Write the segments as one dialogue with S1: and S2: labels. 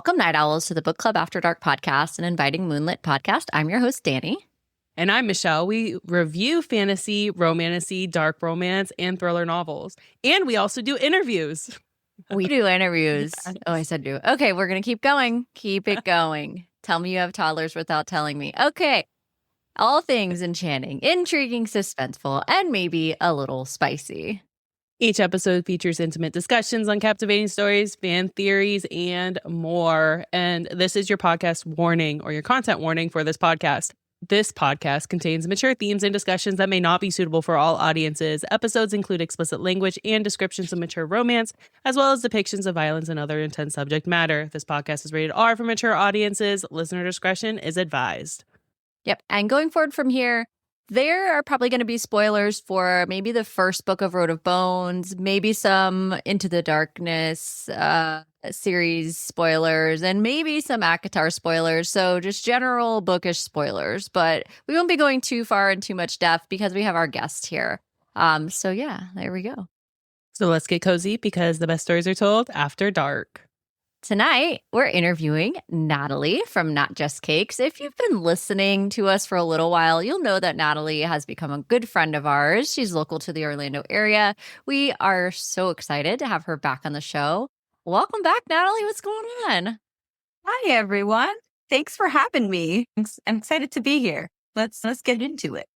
S1: Welcome, Night Owls, to the Book Club After Dark podcast, an inviting moonlit podcast. I'm your host, Dani.
S2: And I'm Michelle. We review fantasy, romantasy, dark romance, and thriller novels. And we also do interviews.
S1: We do interviews. Yes. Oh, I said do. Okay, we're going to keep going. Keep it going. Tell me you have toddlers without telling me. Okay. All things enchanting, intriguing, suspenseful, and maybe a little spicy.
S2: Each episode features intimate discussions on captivating stories, fan theories, and more. And this is your podcast warning or your content warning for this podcast. This podcast contains mature themes and discussions that may not be suitable for all audiences. Episodes include explicit language and descriptions of mature romance, as well as depictions of violence and other intense subject matter. This podcast is rated R for mature audiences. Listener discretion is advised.
S1: Yep. And going forward from here, there are probably going to be spoilers for maybe the first book of Road of Bones, maybe some Into the Darkness series spoilers, and maybe some ACOTAR spoilers. So just general bookish spoilers, but we won't be going too far in too much depth because we have our guest here. So yeah, there we go.
S2: So let's get cozy because the best stories are told after dark.
S1: Tonight, we're interviewing Natalie from Nat Just Cakes. If you've been listening to us for a little while, you'll know that Natalie has become a good friend of ours. She's local to the Orlando area. We are so excited to have her back on the show. Welcome back, Natalie. What's going on?
S3: Hi, everyone. Thanks for having me. I'm excited to be here. Let's get into it.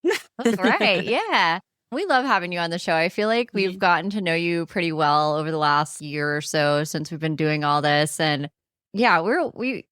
S1: That's right. Yeah. We love having you on the show. I feel like we've gotten to know you pretty well over the last year or so since we've been doing all this. And yeah,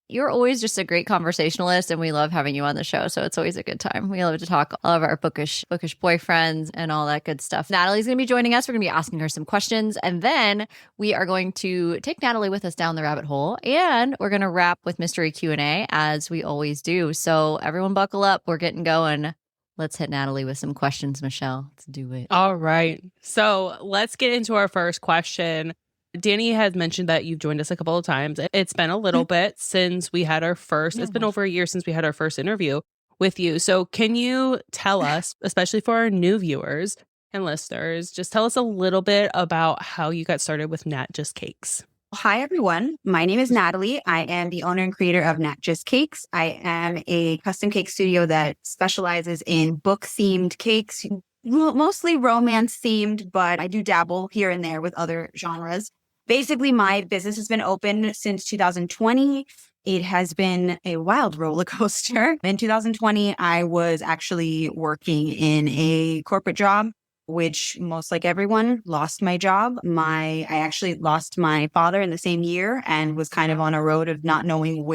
S1: you're always just a great conversationalist, and we love having you on the show. So it's always a good time. We love to talk all of our bookish boyfriends and all that good stuff. Natalie's going to be joining us. We're going to be asking her some questions, and then we are going to take Natalie with us down the rabbit hole, and we're going to wrap with mystery Q&A as we always do. So everyone buckle up. We're getting going. Let's hit Natalie with some questions, Michelle. Let's do it.
S2: All right. So let's get into our first question. Dani has mentioned that you've joined us a couple of times. It's been a little bit since we had our first, it's been over a year since we had our first interview with you. So can you tell us, especially for our new viewers and listeners, just tell us a little bit about how you got started with Nat Just Cakes?
S3: Hi, everyone. My name is Natalie. I am the owner and creator of Nat Just Cakes. I am a custom cake studio that specializes in book-themed cakes, mostly romance-themed, but I do dabble here and there with other genres. Basically, my business has been open since 2020. It has been a wild roller coaster. In 2020, I was actually working in a corporate job, which most like everyone lost my job. I actually lost my father in the same year and was kind of on a road of not knowing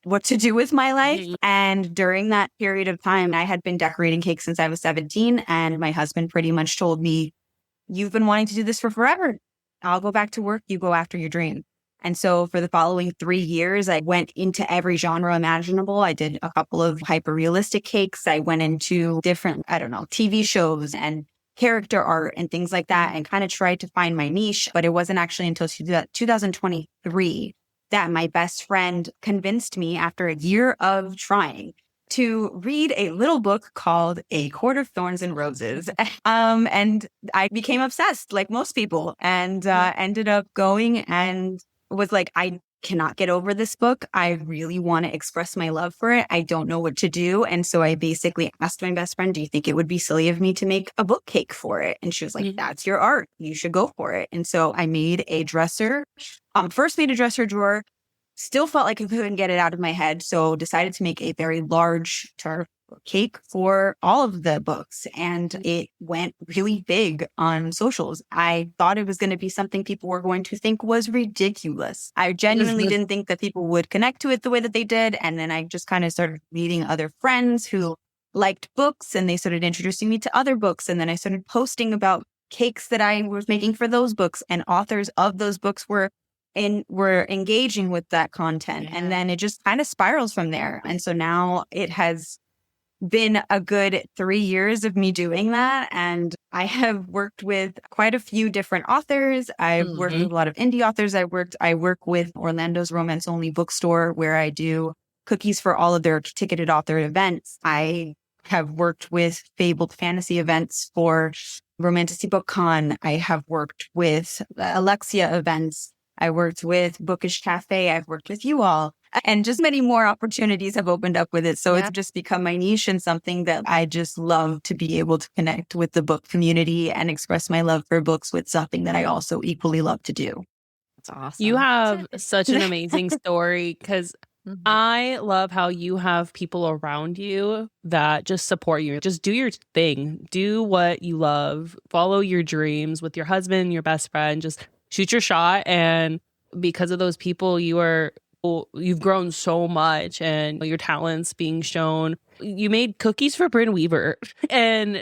S3: what to do with my life. And during that period of time, I had been decorating cakes since I was 17. And my husband pretty much told me, "You've been wanting to do this for forever. I'll go back to work. You go after your dream." And so for the following 3 years, I went into every genre imaginable. I did a couple of hyper-realistic cakes. I went into different, TV shows and character art and things like that, and kind of tried to find my niche. But it wasn't actually until 2023 that my best friend convinced me, after a year of trying, to read a little book called A Court of Thorns and Roses. And I became obsessed like most people, and ended up going and was like, I cannot get over this book. I really want to express my love for it. I don't know what to do. And so I basically asked my best friend, "Do you think it would be silly of me to make a book cake for it?" And she was like, "That's your art. You should go for it." And so I made a dresser, first made a dresser drawer, still felt like I couldn't get it out of my head. So decided to make a very large cake for all of the books. And it went really big on socials. I thought it was going to be something people were going to think was ridiculous. I genuinely didn't think that people would connect to it the way that they did. And then I just kind of started meeting other friends who liked books, and they started introducing me to other books. And then I started posting about cakes that I was making for those books, and authors of those books were engaging with that content. And then it just kind of spirals from there. And so now it has been a good 3 years of me doing that. And I have worked with quite a few different authors. I've worked with a lot of indie authors. I work with Orlando's Romance Only bookstore, where I do cookies for all of their ticketed author events. I have worked with Fabled Fantasy events for Romantasy Book Con. I have worked with Alexia events. I worked with Bookish Cafe. I've worked with you all. And just many more opportunities have opened up with it. So it's just become my niche and something that I just love to be able to connect with the book community and express my love for books with something that I also equally love to do.
S1: That's awesome.
S2: You have such an amazing story because I love how you have people around you that just support you. Just do your thing. Do what you love. Follow your dreams with your husband, your best friend. Just shoot your shot. And because of those people, you've grown so much and your talents being shown. You made cookies for Bryn Weaver. And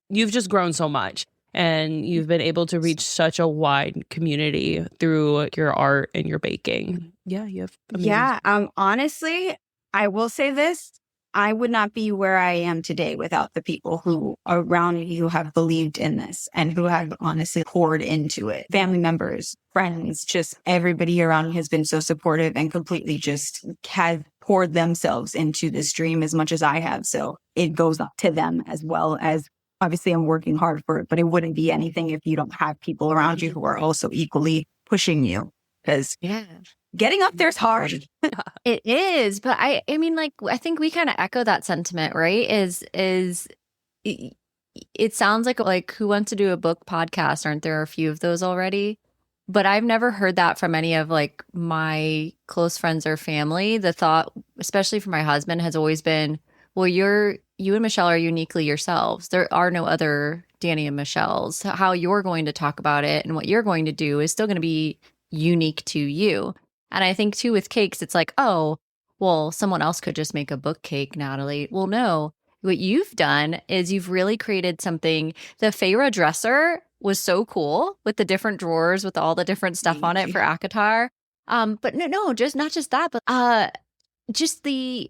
S2: you've just grown so much. And you've been able to reach such a wide community through your art and your baking. Yeah, you have.
S3: Honestly, I will say this. I would not be where I am today without the people who are around me who have believed in this and who have honestly poured into it. Family members, friends, just everybody around me has been so supportive and completely just has poured themselves into this dream as much as I have. So it goes up to them as well as obviously I'm working hard for it, but it wouldn't be anything if you don't have people around you who are also equally pushing you because getting up there is hard.
S1: It is, but I mean, like, I think we kind of echo that sentiment, right? It sounds like Who Wants to Do a Book podcast? Aren't there a few of those already? But I've never heard that from any of like my close friends or family. The thought, especially for my husband, has always been, well, you and Michelle are uniquely yourselves. There are no other Danny and Michelles. How you're going to talk about it and what you're going to do is still going to be unique to you. And I think too with cakes, it's like, oh, well, someone else could just make a book cake, Natalie. Well, no, what you've done is you've really created something. The Feyre dresser was so cool with the different drawers with all the different stuff on it for ACOTAR. But no, just not just that, but just the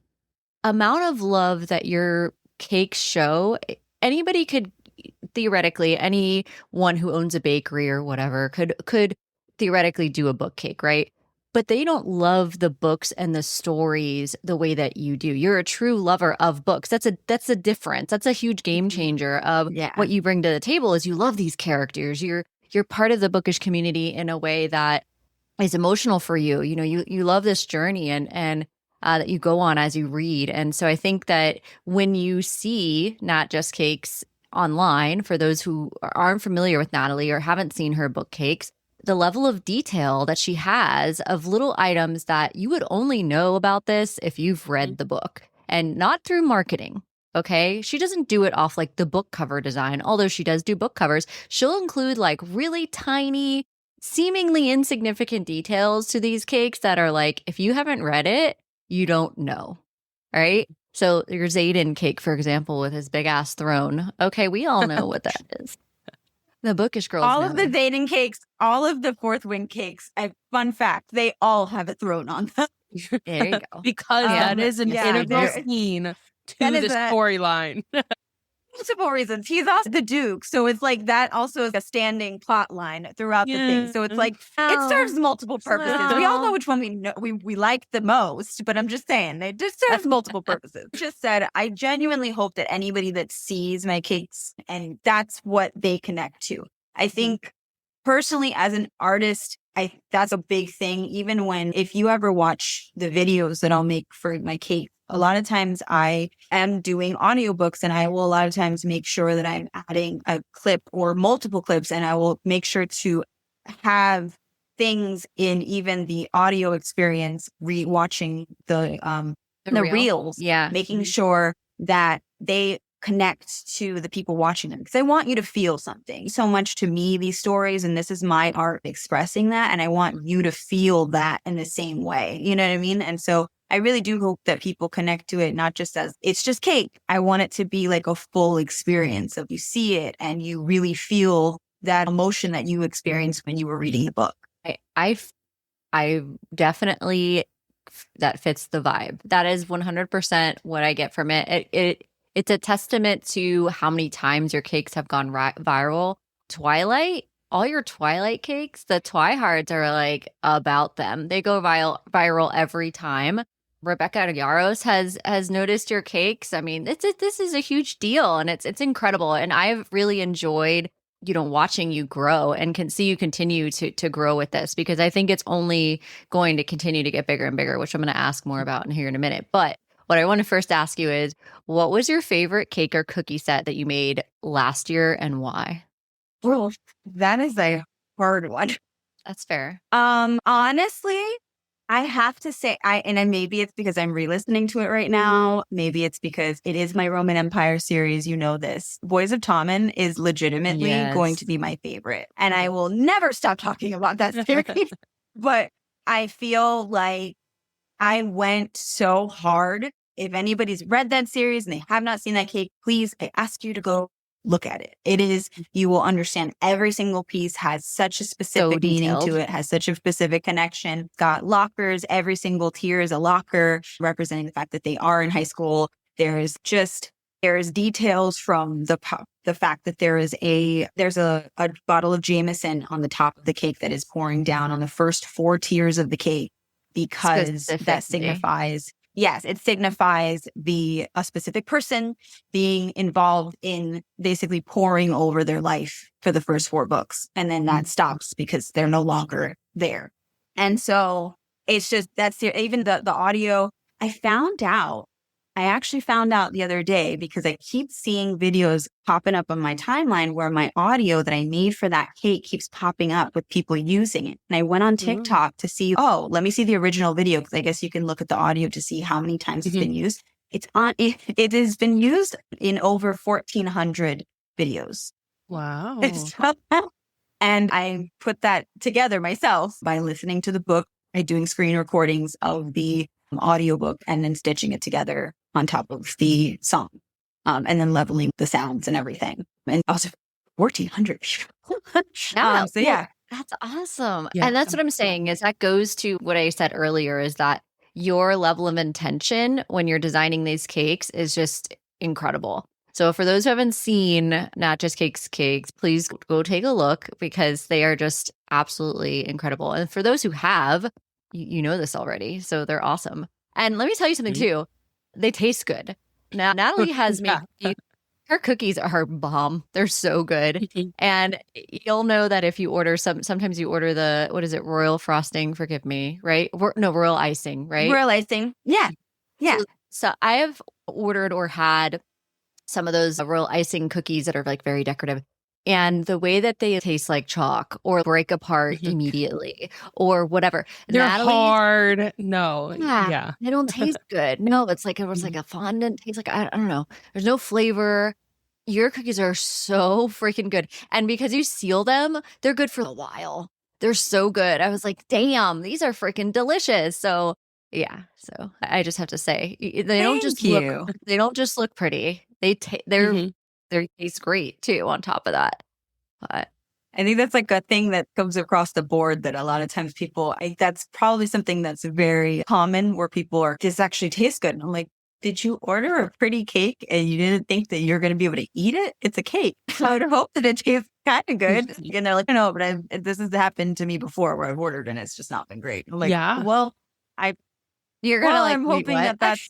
S1: amount of love that your cakes show. Anybody could theoretically, anyone who owns a bakery or whatever could theoretically do a book cake, right? But they don't love the books and the stories the way that you do. You're a true lover of books. That's a difference. That's a huge game changer of what you bring to the table is you love these characters. You're part of the bookish community in a way that is emotional for you. You know, you love this journey and that you go on as you read. And so I think that when you see Nat Just Cakes online, for those who aren't familiar with Natalie or haven't seen her book cakes, the level of detail that she has of little items that you would only know about this if you've read the book and not through marketing. Okay. She doesn't do it off like the book cover design, although she does do book covers. She'll include like really tiny, seemingly insignificant details to these cakes that are like, if you haven't read it, you don't know. Right. So your Xaden cake, for example, with his big ass throne. Okay. We all know what that is. The bookish girls.
S3: All of the Xaden cakes, all of the Fourth Wing cakes. Fun fact, they all have a throne on them.
S1: There you go.
S2: Because that is an integral scene to the storyline.
S3: Multiple reasons. He's also the Duke. So it's like that also is a standing plot line throughout the thing. So it's like it serves multiple purposes. We all know which one we like the most, but I'm just saying it just serves multiple purposes. Just said, I genuinely hope that anybody that sees my cakes and that's what they connect to. I think personally as an artist, that's a big thing. Even if you ever watch the videos that I'll make for my cake, a lot of times I am doing audiobooks and I will a lot of times make sure that I'm adding a clip or multiple clips and I will make sure to have things in even the audio experience, watching the reels, making sure that they connect to the people watching them because I want you to feel something. So much to me, these stories, and this is my art expressing that. And I want you to feel that in the same way. You know what I mean? And so I really do hope that people connect to it, not just as it's just cake. I want it to be like a full experience of you see it and you really feel that emotion that you experienced when you were reading the book.
S1: I definitely, that fits the vibe. That is 100% what I get from it. It's a testament to how many times your cakes have gone viral. Twilight, all your Twilight cakes, the Twihards are like about them. They go viral every time. Rebecca Yarros has noticed your cakes. I mean, this is a huge deal and it's incredible. And I've really enjoyed watching you grow and can see you continue to grow with this, because I think it's only going to continue to get bigger and bigger, which I'm going to ask more about in here in a minute. But what I want to first ask you is, what was your favorite cake or cookie set that you made last year and why?
S3: Well, that is a hard one.
S1: That's fair.
S3: Honestly, I have to say, and maybe it's because I'm re-listening to it right now. Maybe it's because it is my Roman Empire series. You know this. Boys of Tommen is legitimately going to be my favorite. And I will never stop talking about that series. But I feel like I went so hard. If anybody's read that series and they have not seen that cake, please, I ask you to go look at it. It is, you will understand every single piece has such a specific meaning to it, has such a specific connection. Got lockers. Every single tier is a locker representing the fact that they are in high school. There's details from the fact that there's a bottle of Jameson on the top of the cake that is pouring down on the first 4 tiers of the cake, because that signifies, yes, it signifies a specific person being involved in basically pouring over their life for the first 4 books. And then that stops because they're no longer there. And so it's just, even the audio. I actually found out the other day, because I keep seeing videos popping up on my timeline where my audio that I made for that cake keeps popping up with people using it. And I went on TikTok to see, let me see the original video, because I guess you can look at the audio to see how many times it's been used. It has been used in over 1,400 videos.
S2: Wow.
S3: And I put that together myself by listening to the book, by doing screen recordings of the audiobook, and then stitching it together on top of the song, and then leveling the sounds and everything. And also 1,400. So yeah,
S1: that's awesome. Yeah. And that's what I'm saying, is that goes to what I said earlier, is that your level of intention when you're designing these cakes is just incredible. So for those who haven't seen Nat Just Cakes cakes, please go take a look, because they are just absolutely incredible. And for those who have, you know this already, so they're awesome. And let me tell you something too. They taste good. Now, Natalie has made her cookies are bomb. They're so good. And you'll know that if you order sometimes you order the, what is it? Royal frosting, forgive me, right? No, royal icing, right?
S3: Royal icing. Yeah. Yeah.
S1: So I have ordered or had some of those royal icing cookies that are like very decorative. And the way that they taste like chalk or break apart immediately or whatever.
S2: They're hard. No. Yeah.
S1: They don't taste good. No, it was like a fondant. Tastes like, I don't know. There's no flavor. Your cookies are so freaking good. And because you seal them, they're good for a while. They're so good. I was like, damn, these are freaking delicious. So yeah. So I just have to say, they don't just look pretty. They taste great too on top of that. But
S3: I think that's like a thing that comes across the board, that a lot of times that's probably something that's very common, where people are, this actually tastes good. And I'm like, did you order a pretty cake and you didn't think that you're going to be able to eat it? It's a cake. I would hope that it tastes kind of good. And they're like, no, but this has happened to me before, where I've ordered and it's just not been great. I'm like, well, I'm hoping that's,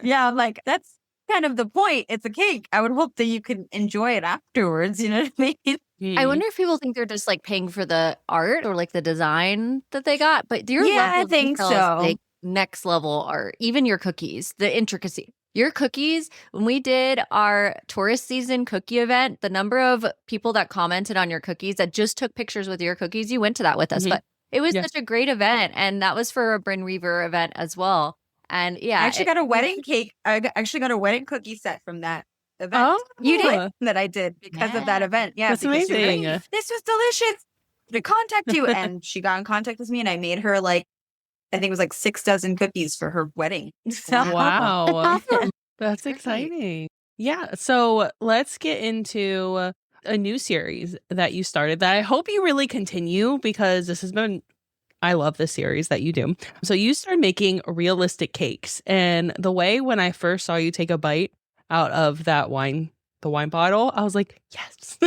S3: I'm like, that's kind of the point. It's a cake. I would hope that you can enjoy it afterwards. You know what I mean?
S1: I wonder if people think they're just like paying for the art or like the design that they got. But
S3: I think so.
S1: Like next level art. Even your cookies, the intricacy. Your cookies, when we did our tourist season cookie event, the number of people that commented on your cookies, that just took pictures with your cookies, you went to that with us. But it was such a great event. And that was for a Bryn Reaver event as well. And yeah,
S3: I actually got a wedding cake. I actually got a wedding cookie set from that event.
S1: Oh, you did?
S3: That I did because of that event. Yeah,
S2: that's amazing.
S3: This was delicious. To contact you, and she got in contact with me, and I made her I think it was 6 dozen cookies for her wedding. So.
S2: Wow, that's exciting. Yeah, so let's get into a new series that you started that I hope you really continue, because this has been, I love this series that you do. So you started making realistic cakes. And the way when I first saw you take a bite out of the wine bottle, I was like, yes,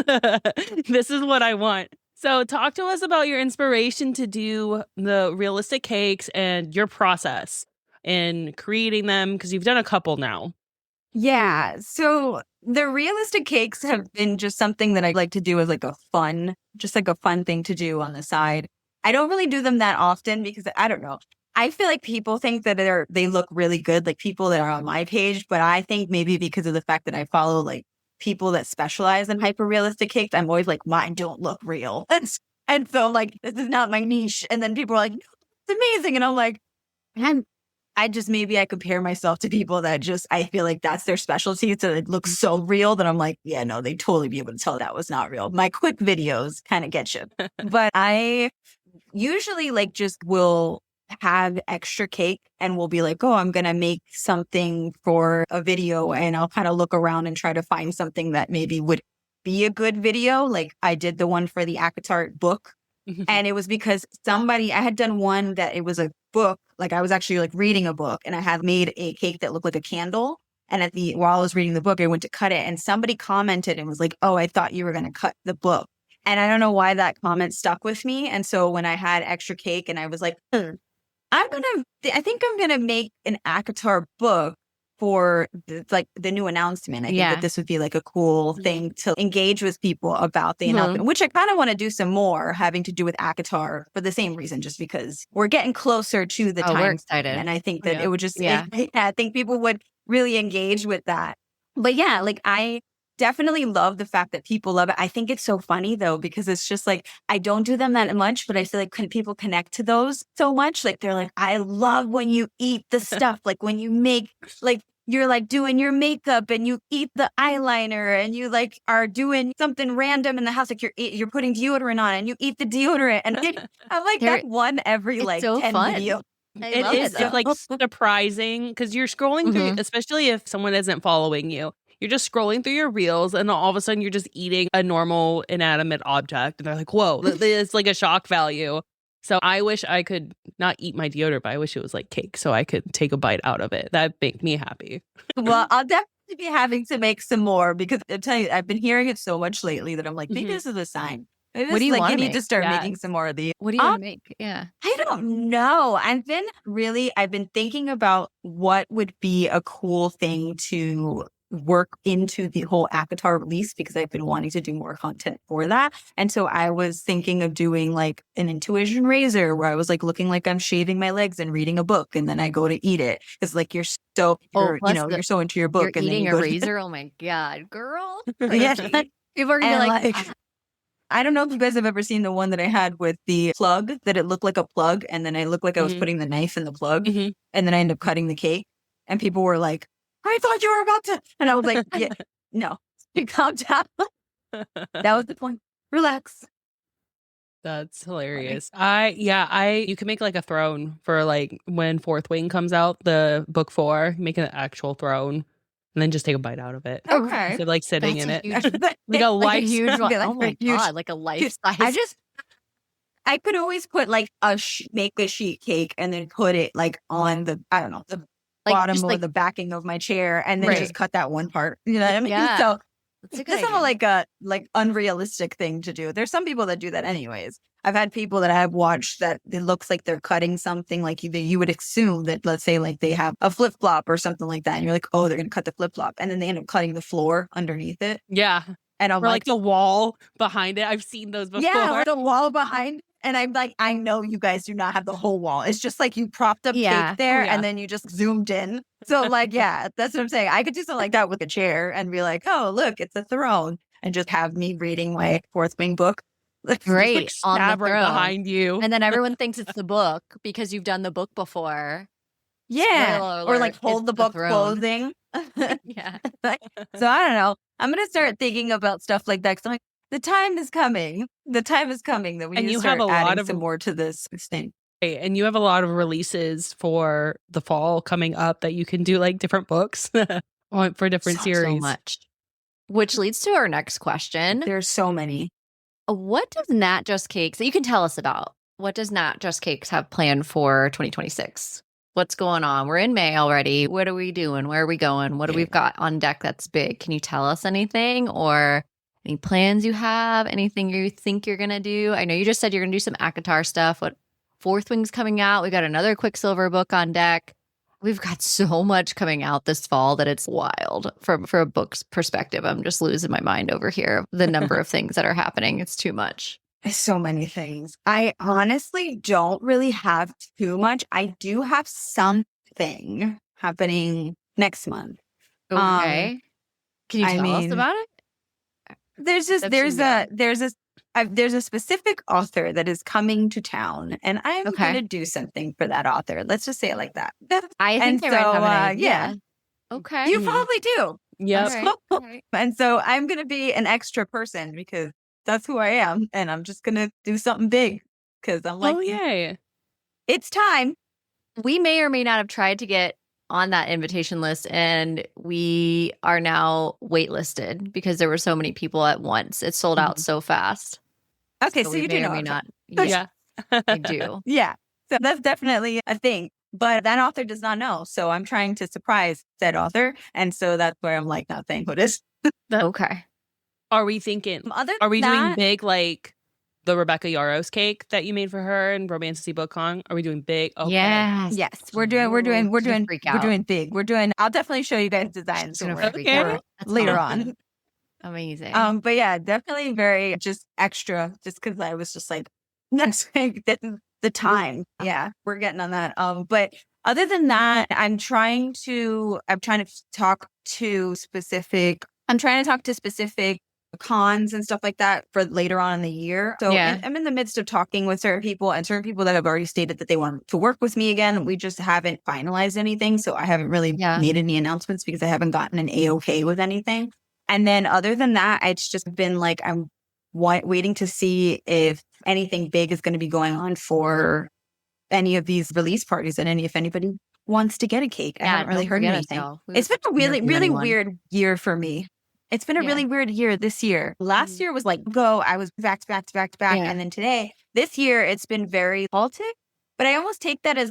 S2: this is what I want. So talk to us about your inspiration to do the realistic cakes and your process in creating them, because you've done a couple now.
S3: Yeah. So the realistic cakes have been just something that I like to do as like a fun thing to do on the side. I don't really do them that often because I don't know. I feel like people think that they look really good, like people that are on my page, but I think maybe because of the fact that I follow like people that specialize in hyper realistic cakes, I'm always like, mine don't look real. And so I'm like, this is not my niche. And then people are like, it's amazing. And I'm like, man, maybe I compare myself to people that I feel like that's their specialty. So it looks so real that I'm like, yeah, no, they totally be able to tell that was not real. My quick videos kind of get you. But I usually like just will have extra cake and we'll be like, oh, I'm going to make something for a video. And I'll kind of look around and try to find something that maybe would be a good video. Like I did the one for the ACOTAR book. And it was because I had done one that it was a book, like I was actually like reading a book and I had made a cake that looked like a candle. And while I was reading the book, I went to cut it and somebody commented and was like, oh, I thought you were going to cut the book. And I don't know why that comment stuck with me. And so when I had extra cake and I was like, I think I'm going to make an ACOTAR book for the new announcement. I think that this would be like a cool thing to engage with people about the announcement, which I kind of want to do some more having to do with ACOTAR for the same reason, just because we're getting closer to the time.
S1: We're excited.
S3: And I think that it would just, I think people would really engage with that. But yeah, like I definitely love the fact that people love it. I think it's so funny though, because it's just like, I don't do them that much, but I feel like people connect to those so much. Like they're like, I love when you eat the stuff, like when you make, like you're like doing your makeup and you eat the eyeliner and you like are doing something random in the house. Like you're putting deodorant on and you eat the deodorant. And I'm like, that one every like
S1: so
S3: 10
S1: fun.
S3: video.
S2: It is like surprising because you're scrolling through, especially if someone isn't following you. You're just scrolling through your reels and all of a sudden you're just eating a normal inanimate object. And they're like, whoa, it's like a shock value. So I wish I could not eat my deodorant, but I wish it was like cake so I could take a bite out of it. That'd make me happy.
S3: Well, I'll definitely be having to make some more because I tell you, I've been hearing it so much lately that I'm like, maybe this is a sign.
S1: What do you want to make?
S3: You need to start making some more of these.
S1: What do you want to make? Yeah.
S3: I don't know. I've been thinking about what would be a cool thing to work into the whole ACOTAR release because I've been wanting to do more content for that. And so I was thinking of doing like an intuition razor where I was like looking like I'm shaving my legs and reading a book and then I go to eat it. It's like you're so into your book
S1: you're
S3: and
S1: eating
S3: then you
S1: a razor. Oh my God, girl.
S3: Yeah.
S1: People are gonna be like
S3: I don't know if you guys have ever seen the one that I had with the plug, that it looked like a plug and then I looked like I was putting the knife in the plug and then I ended up cutting the cake and people were like, I thought you were about to. And I was like, yeah, no, calm down. That was the point. Relax.
S2: That's hilarious. You can make like a throne for like when Fourth Wing comes out, the book 4, make an actual throne and then just take a bite out of it.
S3: Okay.
S2: So like sitting in it.
S3: Like a
S1: huge one. Oh my God, like a life size.
S3: I could always put like make a sheet cake and then put it like on the bottom or the backing of my chair and then just cut that one part. You know what I mean?
S1: Yeah.
S3: So it's not like a unrealistic thing to do. There's some people that do that anyways. I've had people that I've watched that it looks like they're cutting something like you would assume that, let's say like they have a flip flop or something like that. And you're like, oh, they're going to cut the flip flop. And then they end up cutting the floor underneath it.
S2: Yeah.
S3: And I'm
S2: like the wall behind it. I've seen those before.
S3: Yeah, the wall behind. And I'm like, I know you guys do not have the whole wall. It's just like you propped up cake there and then you just zoomed in. So like, yeah, that's what I'm saying. I could do something like that with a chair and be like, oh, look, it's a throne. And just have me reading my Fourth Wing book.
S1: Great.
S2: Like on the throne behind you.
S1: And then everyone thinks it's the book because you've done the book before.
S3: Yeah. Or like hold the book closing.
S1: Yeah.
S3: So I don't know. I'm going to start thinking about stuff like that. Cause I'm like, the time is coming. The time is coming that we need to start adding some more to this thing.
S2: And you have a lot of releases for the fall coming up that you can do like different books for different series.
S1: So much. Which leads to our next question.
S3: There's so many.
S1: What does Nat Just Cakes, that you can tell us about, what does Nat Just Cakes have planned for 2026? What's going on? We're in May already. What are we doing? Where are we going? What do we've got on deck that's big? Can you tell us anything or any plans you have? Anything you think you're going to do? I know you just said you're going to do some ACOTAR stuff. What Fourth Wing's coming out? We got another Quicksilver book on deck. We've got so much coming out this fall that it's wild. For a book's perspective, I'm just losing my mind over here. The number of things that are happening, it's too much.
S3: So many things. I honestly don't really have too much. I do have something happening next month.
S1: Okay. Can you tell us about it?
S3: There's a specific author that is coming to town, and I'm going to do something for that author. Let's just say it like that.
S1: I think they might have an idea.
S3: Yeah.
S1: Okay.
S3: You probably do.
S2: Yep.
S1: All right.
S3: And so I'm going to be an extra person because that's who I am. And I'm just going to do something big because I'm like,
S2: oh, yay.
S3: It's time.
S1: We may or may not have tried to get on that invitation list, and we are now waitlisted because there were so many people at once. It sold out so fast.
S3: Okay, so
S1: we
S3: you
S1: may
S3: do know.
S1: or may not.
S2: Yeah.
S1: I do.
S3: Yeah. So that's definitely a thing. But that author does not know. So I'm trying to surprise that author. And so that's where I'm like not saying who it is.
S1: Okay.
S2: Are we thinking, are we doing big like the Rebecca Yarros cake that you made for her in Romantasy BookCon? Are we doing big? Okay.
S3: Yes. We're doing big. I'll definitely show you guys designs later on.
S1: Amazing.
S3: But yeah, definitely very just extra just because I was just like, next week, this is the time. Yeah, we're getting on that. But other than that, I'm trying to talk to specific cons and stuff like that for later on in the year. So I'm in the midst of talking with certain people that have already stated that they want to work with me again. We just haven't finalized anything. So I haven't really made any announcements because I haven't gotten an A-OK with anything. And then other than that, it's just been like, I'm waiting to see if anything big is going to be going on for any of these release parties and if anybody wants to get a cake. I haven't really heard anything. It's been a really, really weird year for me. It's been a really weird year this year. Last year was like, I was back to back to back to back. And then this year, it's been very halted. But I almost take that as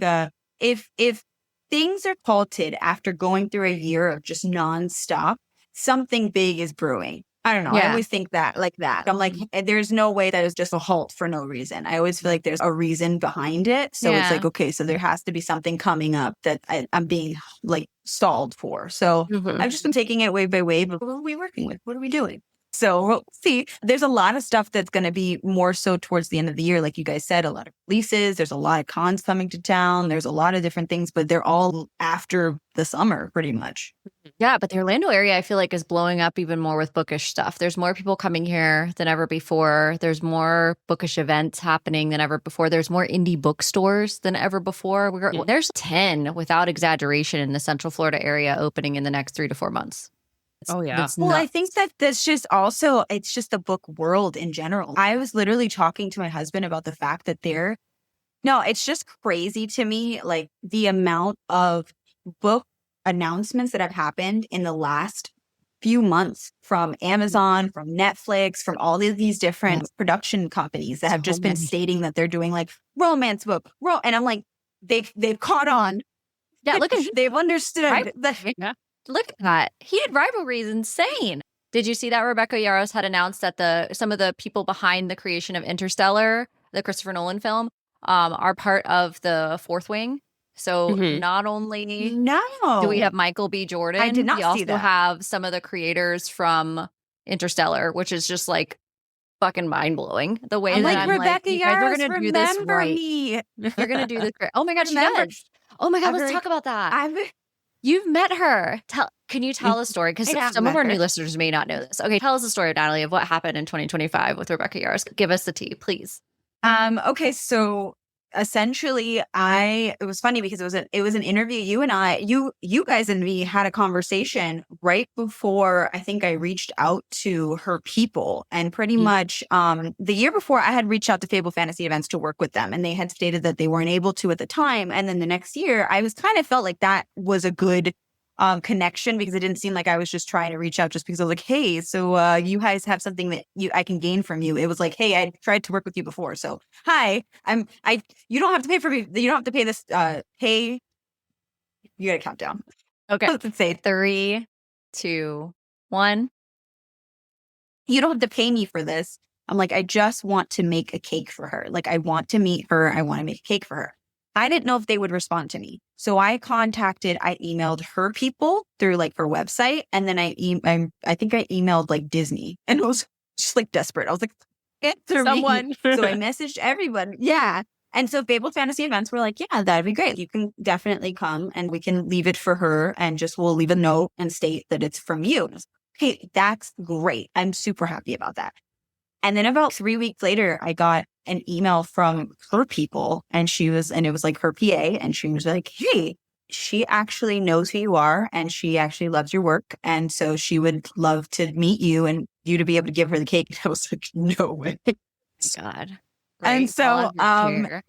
S3: if things are halted after going through a year of just nonstop, something big is brewing. I don't know. I always think that like that. I'm like, there's no way that is just a halt for no reason. I always feel like there's a reason behind it. So it's like, okay, so there has to be something coming up that I'm being like stalled for. So I've just been taking it wave by wave. What are we working with? What are we doing? So we'll see. There's a lot of stuff that's going to be more so towards the end of the year. Like you guys said, a lot of releases. There's a lot of cons coming to town. There's a lot of different things, but they're all after the summer pretty much.
S1: Yeah, but the Orlando area, I feel like, is blowing up even more with Bookish stuff. There's more people coming here than ever before. There's more Bookish events happening than ever before. There's more indie bookstores than ever before. There's 10, without exaggeration, in the Central Florida area opening in the next 3 to 4 months.
S3: Well, I think that's just also, it's just the book world in general. I was literally talking to my husband about the fact that it's just crazy to me, like the amount of book announcements that have happened in the last few months from Amazon, from Netflix, from all of these different production companies that have just been stating that they're doing like romance book. And I'm like, they've caught on.
S1: Yeah, look at
S3: they've understood.
S1: Look at that. Heated rivalry is insane. Did you see that Rebecca Yarros had announced that some of the people behind the creation of Interstellar, the Christopher Nolan film, are part of the Fourth Wing? So not only do we have Michael B. Jordan,
S3: I did not
S1: we
S3: see
S1: also
S3: that.
S1: have some of the creators from Interstellar, which is just like fucking mind blowing. The way that
S3: Rebecca
S1: you guys are
S3: Yarros,
S1: going to do this right.
S3: me.
S1: You're going to do this great. Oh my God, she does. Oh my God, let's talk about that. You've met her. Can you tell the story? Because some of our new listeners may not know this. Okay, tell us the story, Natalie, of what happened in 2025 with Rebecca Yarros. Give us the tea, please.
S3: Okay, so essentially, it was funny because it was an interview. You guys and me had a conversation right before I think I reached out to her people, and pretty much the year before I had reached out to Fable Fantasy Events to work with them, and they had stated that they weren't able to at the time. And then the next year, I was kind of felt like that was a good connection because it didn't seem like I was just trying to reach out just because I was like, hey, so you guys have something that I can gain from you. It was like, hey, I tried to work with you before. So hi, you don't have to pay for me. You don't have to pay this. Hey, you got to count down.
S1: Okay.
S3: Let's say
S1: 3, 2, 1.
S3: You don't have to pay me for this. I'm like, I just want to make a cake for her. Like, I want to meet her. I want to make a cake for her. I didn't know if they would respond to me. So I emailed her people through like her website. And then I think I emailed like Disney, and it was just like desperate. I was like, answer
S2: Someone.
S3: me. So I messaged everyone. Yeah. And so Fabled Fantasy Events were like, yeah, that'd be great. You can definitely come and we can leave it for her and we'll leave a note and state that it's from you. And I was like, hey, that's great. I'm super happy about that. And then about 3 weeks later, I got an email from her people, and it was like her PA, and she was like, hey, she actually knows who you are and she actually loves your work. And so she would love to meet you and you to be able to give her the cake. And I was like, no way.
S1: Oh my God.
S3: And
S1: Great.
S3: so,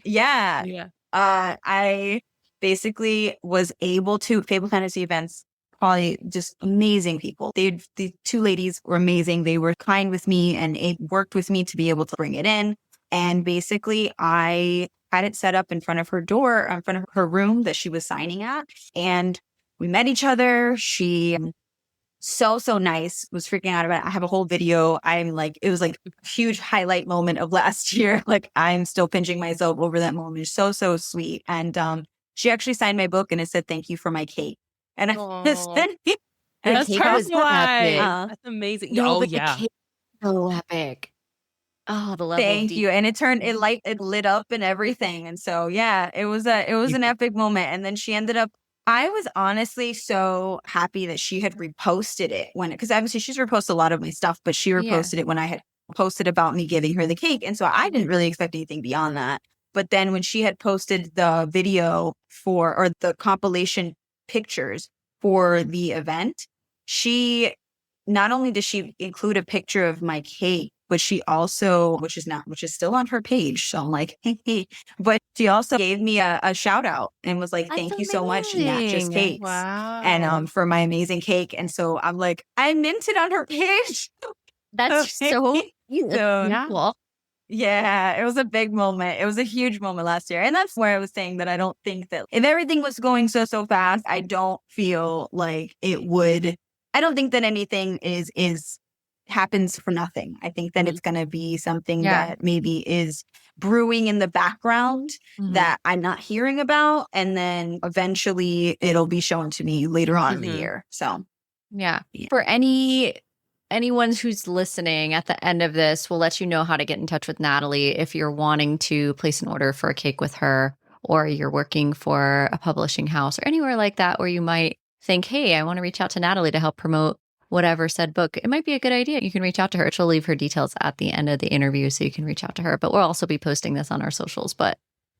S2: Yeah.
S3: I basically was able to Fable Fantasy Events, probably just amazing people. The two ladies were amazing. They were kind with me and it worked with me to be able to bring it in. And basically I had it set up in front of her door, in front of her room that she was signing at. And we met each other. She so nice, was freaking out about it. I have a whole video. It was like a huge highlight moment of last year. Like I'm still pinching myself over that moment. So sweet. And she actually signed my book and it said, thank you for my cake. And
S2: That's
S1: cake was
S2: epic.
S1: epic.
S2: That's amazing.
S1: No,
S2: Oh,
S1: but
S2: yeah.
S1: the cake was so epic. Oh, the level.
S3: Thank you. And it lit up and everything. And so, yeah, it was an epic moment. And then she ended up, I was honestly so happy that she had reposted it because obviously she's reposted a lot of my stuff, but she reposted it when I had posted about me giving her the cake. And so I didn't really expect anything beyond that. But then when she had posted the video or the compilation pictures for the event, not only did she include a picture of my cake, but she also, which is still on her page. So I'm like, hey, but she also gave me a shout out and was like, thank you so much, Nat Just Cakes.
S2: Wow.
S3: And for my amazing cake. And so I'm like, I minted on her page.
S1: That's so cool.
S3: Yeah, it was a big moment. It was a huge moment last year. And that's where I was saying that I don't think that if everything was going so fast, I don't feel like I don't think that anything happens for nothing. I think that it's going to be something that maybe is brewing in the background that I'm not hearing about. And then eventually it'll be shown to me later on in the year. So,
S1: yeah. For anyone who's listening at the end of this, we'll let you know how to get in touch with Natalie if you're wanting to place an order for a cake with her, or you're working for a publishing house or anywhere like that where you might think, hey, I want to reach out to Natalie to help promote whatever said book. It might be a good idea. You can reach out to her. She'll leave her details at the end of the interview so you can reach out to her. But we'll also be posting this on our socials. But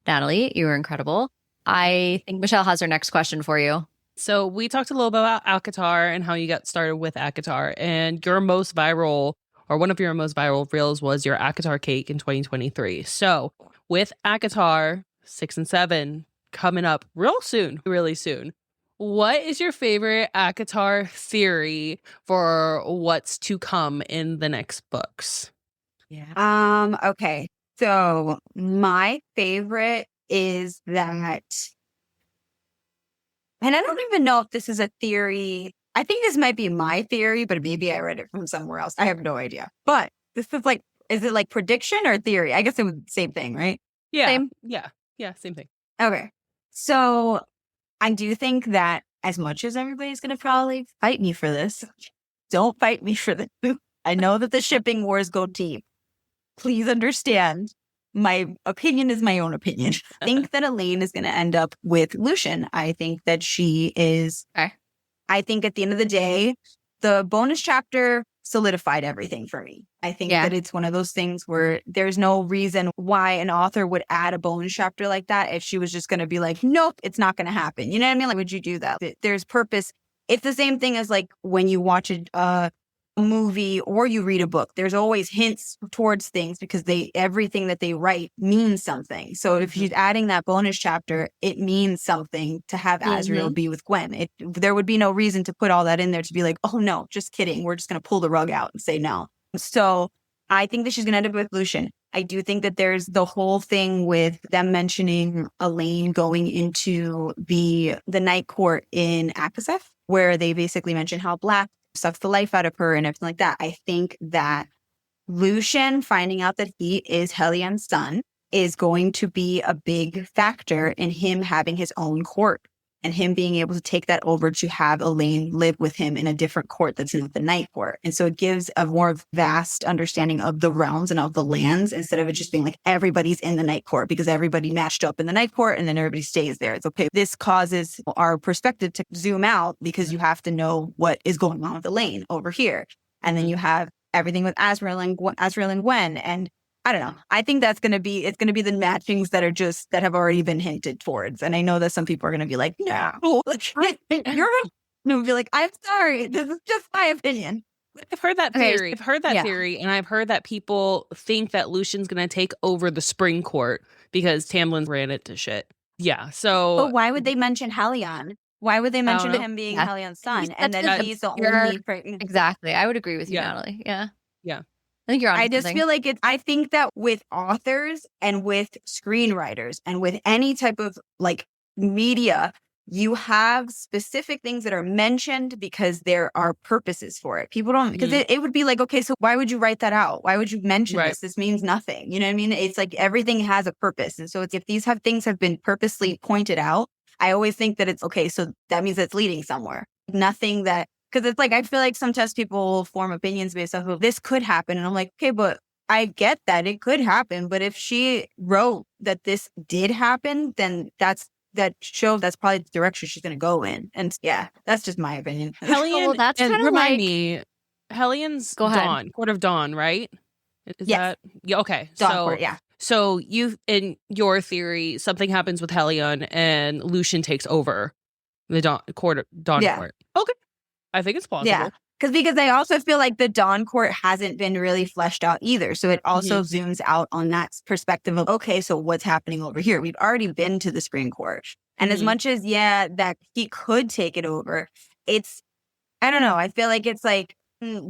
S1: Natalie, you were incredible. I think Michelle has her next question for you.
S2: So we talked a little bit about ACOTAR and how you got started with ACOTAR, and your most viral, or one of your most viral reels, was your ACOTAR cake in 2023. So with ACOTAR 6 and 7 coming up really soon, what is your favorite ACOTAR theory for what's to come in the next books?
S3: Yeah. Okay. So my favorite is that, and I don't even know if this is a theory. I think this might be my theory, but maybe I read it from somewhere else. I have no idea. But this is is it like prediction or theory? I guess it was the same thing, right?
S2: Yeah.
S3: Same?
S2: Yeah, same thing.
S3: Okay. So I do think that as much as everybody's going to probably fight me for this, don't fight me for this. I know that the shipping wars go deep. Please understand, my opinion is my own opinion. I think that Elaine is going to end up with Lucian. I think that she is.
S1: Okay.
S3: I think at the end of the day, the bonus chapter solidified everything for me. I think that it's one of those things where there's no reason why an author would add a bonus chapter like that if she was just going to be like, nope, it's not going to happen. You know what I mean? Like, would you do that? There's purpose. It's the same thing as like when you watch a movie or you read a book. There's always hints towards things because everything that they write means something. So if she's adding that bonus chapter, it means something to have Azriel be with Gwen. There would be no reason to put all that in there to be like, oh no, just kidding. We're just going to pull the rug out and say no. So I think that she's going to end up with Lucian. I do think that there's the whole thing with them mentioning Elaine going into the night court in Akasef, where they basically mention how Black sucks the life out of her and everything like that. I think that Lucian finding out that he is Hellian's son is going to be a big factor in him having his own court and him being able to take that over to have Elaine live with him in a different court that's not the night court. And so it gives a more vast understanding of the realms and of the lands instead of it just being like everybody's in the night court because everybody matched up in the night court and then everybody stays there. It's okay. This causes our perspective to zoom out because you have to know what is going on with Elaine over here. And then you have everything with Azrael and Gwen. And I don't know. I think it's going to be the matchings that have already been hinted towards. And I know that some people are going to be like, no, you'll be like, I'm sorry. This is just my opinion.
S2: I've heard that theory. Theory, and I've heard that people think that Lucian's going to take over the Spring Court because Tamlin ran it to shit. Yeah, so...
S3: But why would they mention Helion? Why would they mention him being Helion's son? And then he's the only...
S1: Exactly. I would agree with you, Natalie. Yeah. I think you're on.
S3: I just feel like I think that with authors and with screenwriters and with any type of like media, you have specific things that are mentioned because there are purposes for it. People don't, because it would be like, okay, so why would you write that out? Why would you mention this? This means nothing. You know what I mean? It's like everything has a purpose. And so if these things have been purposely pointed out, I always think that it's okay. So that means it's leading somewhere. Nothing that, because it's like, I feel like sometimes people form opinions based off of this could happen. And I'm like, okay, but I get that it could happen. But if she wrote that this did happen, then that's probably the direction she's going to go in. And yeah, that's just my opinion.
S2: Hellion,
S1: that's kind of
S2: remind me, Hellion's Dawn, Court of Dawn, right? Is that? Yeah, okay.
S3: Dawn Court, yeah.
S2: So you, in your theory, something happens with Helion and Lucian takes over the Dawn Court. Okay. I think it's plausible.
S3: Yeah. Because I also feel like the Dawn Court hasn't been really fleshed out either. So it also zooms out on that perspective of, okay, so what's happening over here? We've already been to the Spring Court. And as much as, that he could take it over, I don't know. I feel like it's like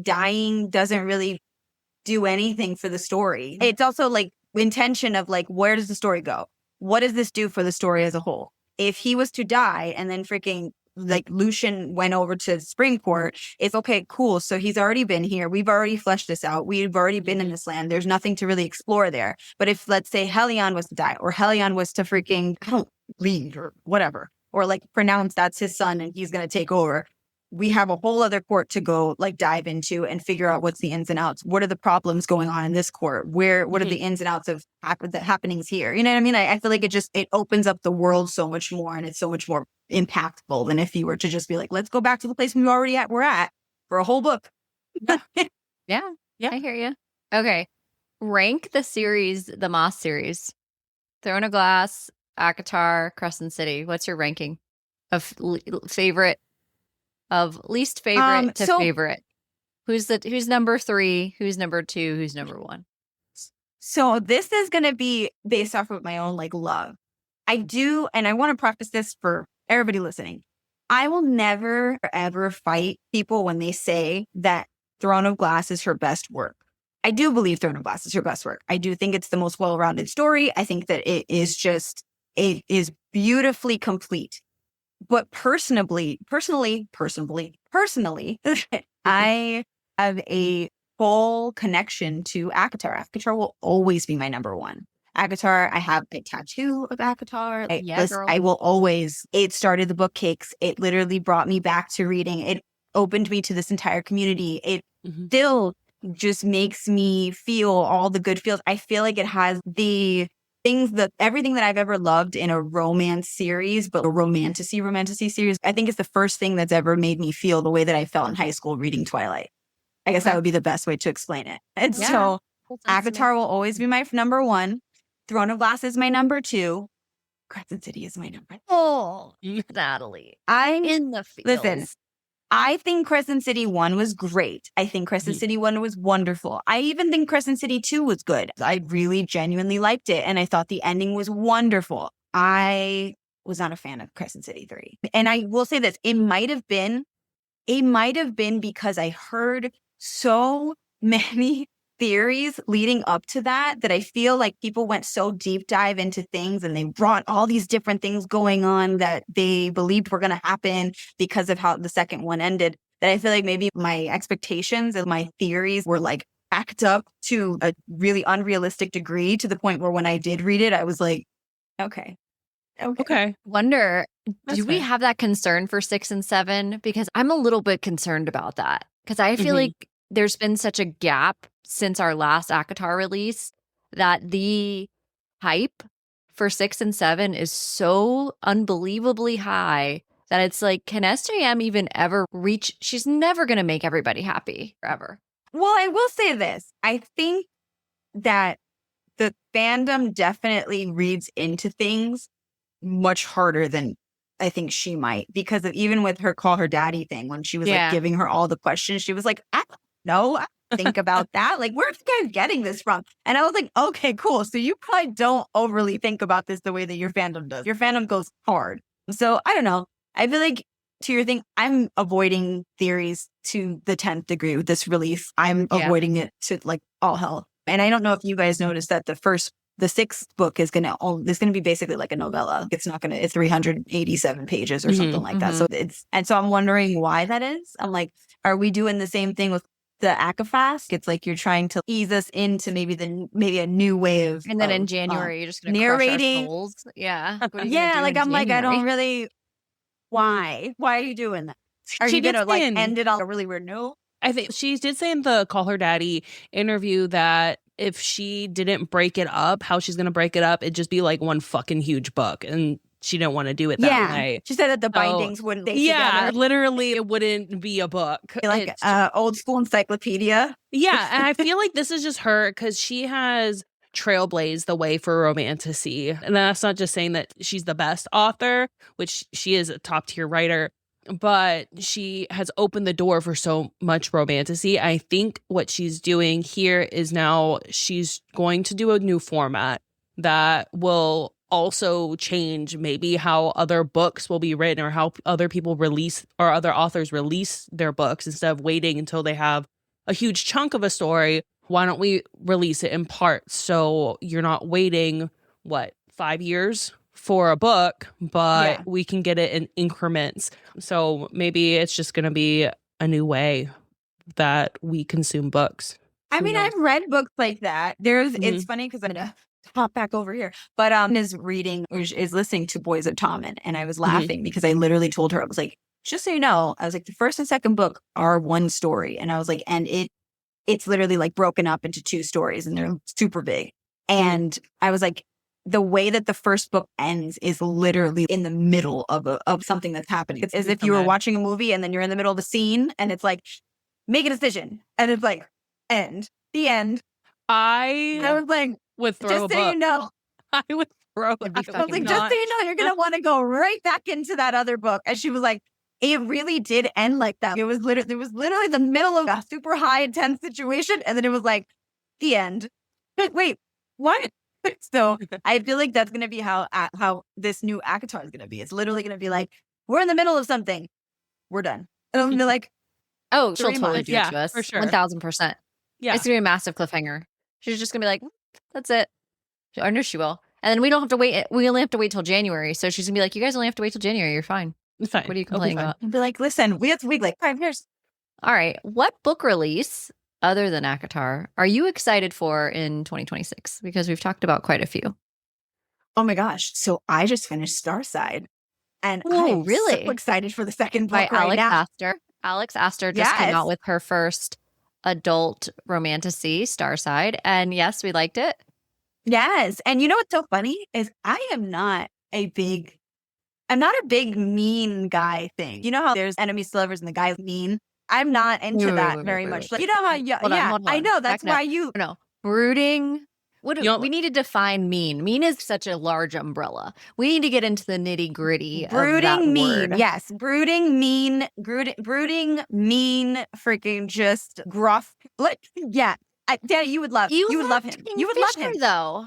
S3: dying doesn't really do anything for the story. It's also like intention of like, where does the story go? What does this do for the story as a whole? If he was to die and then freaking like Lucian went over to Spring Court, it's okay, cool. So he's already been here. We've already fleshed this out. We've already been in this land. There's nothing to really explore there. But if, let's say, Helion was to die, or Helion was to freaking lead or whatever, or like pronounce that's his son and he's going to take over, we have a whole other court to go like dive into and figure out what's the ins and outs. What are the problems going on in this court? What are the ins and outs of the happenings here? You know what I mean? I feel like it opens up the world so much more, and it's so much more impactful than if you were to just be like, let's go back to the place we're at for a whole book.
S1: Yeah, I hear you. Okay. Rank the series, the Maas series. Throne of Glass, ACOTAR, Crescent City. What's your ranking of favorite? Of least favorite to favorite. Who's number 3? Who's number 2? Who's number 1?
S3: So this is going to be based off of my own like love. I do, and I want to preface this for everybody listening. I will never ever fight people when they say that Throne of Glass is her best work. I do believe Throne of Glass is her best work. I do think it's the most well-rounded story. I think that it is beautifully complete. But personally, I have a full connection to ACOTAR. ACOTAR will always be my number 1. ACOTAR, I have a tattoo of ACOTAR. I will always. It started the book cakes. It literally brought me back to reading. It opened me to this entire community. It still just makes me feel all the good feels. I feel like it has everything that I've ever loved in a romance series, but a romantasy series. I think it's the first thing that's ever made me feel the way that I felt in high school reading Twilight. I guess that would be the best way to explain it. And so ACOTAR will always be my number 1. Throne of Glass is my number 2. Crescent City is my number 3.
S1: Oh, Natalie. I'm in the field.
S3: Listen, I think Crescent City 1 was great. I think Crescent City 1 was wonderful. I even think Crescent City 2 was good. I really genuinely liked it. And I thought the ending was wonderful. I was not a fan of Crescent City 3. And I will say this, it might have been because I heard so many theories leading up to that I feel like people went so deep dive into things and they brought all these different things going on that they believed were going to happen because of how the second one ended, that I feel like maybe my expectations and my theories were like act up to a really unrealistic degree to the point where when I did read it, I was like, okay.
S1: Wonder,
S2: That's
S1: do we
S2: fair.
S1: have that concern for 6 and 7? Because I'm a little bit concerned about that. Because I feel like there's been such a gap since our last ACOTAR release that the hype for 6 and 7 is so unbelievably high that it's like, can SJM even ever reach? She's never going to make everybody happy forever.
S3: Well, I will say this. I think that the fandom definitely reads into things much harder than I think she might, because of, even with her call her daddy thing, when she was like giving her all the questions, she was like, I don't know. I don't think about that. Like, where's the guy getting this from? And I was like, okay, cool. So you probably don't overly think about this the way that your fandom does. Your fandom goes hard. So I don't know. I feel like, to your thing, I'm avoiding theories to the 10th degree with this release. I'm avoiding it to like all hell. And I don't know if you guys noticed that the 6th book is gonna be basically like a novella. It's 387 pages or something like that. So so I'm wondering why that is. I'm like, are we doing the same thing with the ACOFAST? It's like you're trying to ease us into maybe a new way of,
S1: and then in January you're just gonna
S3: narrating.
S1: Crush our souls. Yeah.
S3: Like I'm like, I don't really. Why are you doing that? Are you gonna like end it on a really weird note?
S2: I think she did say in the Call Her Daddy interview that if she didn't break it up, how she's going to break it up, it'd just be like one fucking huge book. And she didn't want to do it that way.
S3: She said that the bindings wouldn't stay together.
S2: Literally, it wouldn't be a book.
S3: Like old school encyclopedia.
S2: Yeah. And I feel like this is just her because she has trailblazed the way for romantasy. And that's not just saying that she's the best author, which she is a top tier writer, but she has opened the door for so much romantasy. I think what she's doing here is now she's going to do a new format that will also change maybe how other books will be written or how other people release or other authors release their books. Instead of waiting until they have a huge chunk of a story, why don't we release it in parts? So you're not waiting, 5 years for a book, but we can get it in increments. So maybe it's just going to be a new way that we consume books.
S3: I mean, I've read books like that. It's funny because I'm going to hop back over here, but is listening to Boys of Tommen, and I was laughing because I literally told her, I was like, just so you know, I was like, the first and second book are one story. And I was like, and it's literally like broken up into 2 stories and they're super big. And I was like, the way that the first book ends is literally in the middle of something that's happening. It's as if you were watching a movie and then you're in the middle of a scene and it's like, make a decision. And it's like, the end.
S2: I
S3: was like,
S2: would throw
S3: just
S2: a
S3: so
S2: book.
S3: you know.
S2: I would throw it.
S3: I was like, just so you know, you're going to want to go right back into that other book. And she was like, it really did end like that. It was literally the middle of a super high intense situation. And then it was like, the end. Wait, what? So I feel like that's going to be how this new ACOTAR is going to be. It's literally going to be like, we're in the middle of something. We're done. And I'm going to be like,
S1: oh, she'll totally do it to us.
S2: For sure.
S1: 1000%. Yeah. It's going to be a massive cliffhanger. She's just going to be like, that's it. I know she will. And then we don't have to wait. We only have to wait till January. So she's going to be like, you guys only have to wait till January. You're fine.
S2: It's fine.
S1: What are you complaining about?
S3: And be like, listen, we have to wait like 5 years.
S1: All right. What book release, other than ACOTAR, are you excited for in 2026? Because we've talked about quite a few.
S3: Oh my gosh. So I just finished Starside. And
S1: I'm
S3: really so excited for the second book
S1: by Alex Astor. Alex Astor just came out with her first adult romantasy, Starside. And yes, we liked it.
S3: Yes. And you know what's so funny is I am not a big mean guy thing. You know how there's enemies to lovers and the guy's mean? I'm not into that very much. Like, you know how, hold on. I know. That's why you...
S1: No. Brooding. We need to define mean. Mean is such a large umbrella. We need to get into the nitty gritty.
S3: Brooding, mean.
S1: Word.
S3: Yes. Brooding, mean, freaking just gruff. Yeah. Danny, you would love him. You would love him
S1: though.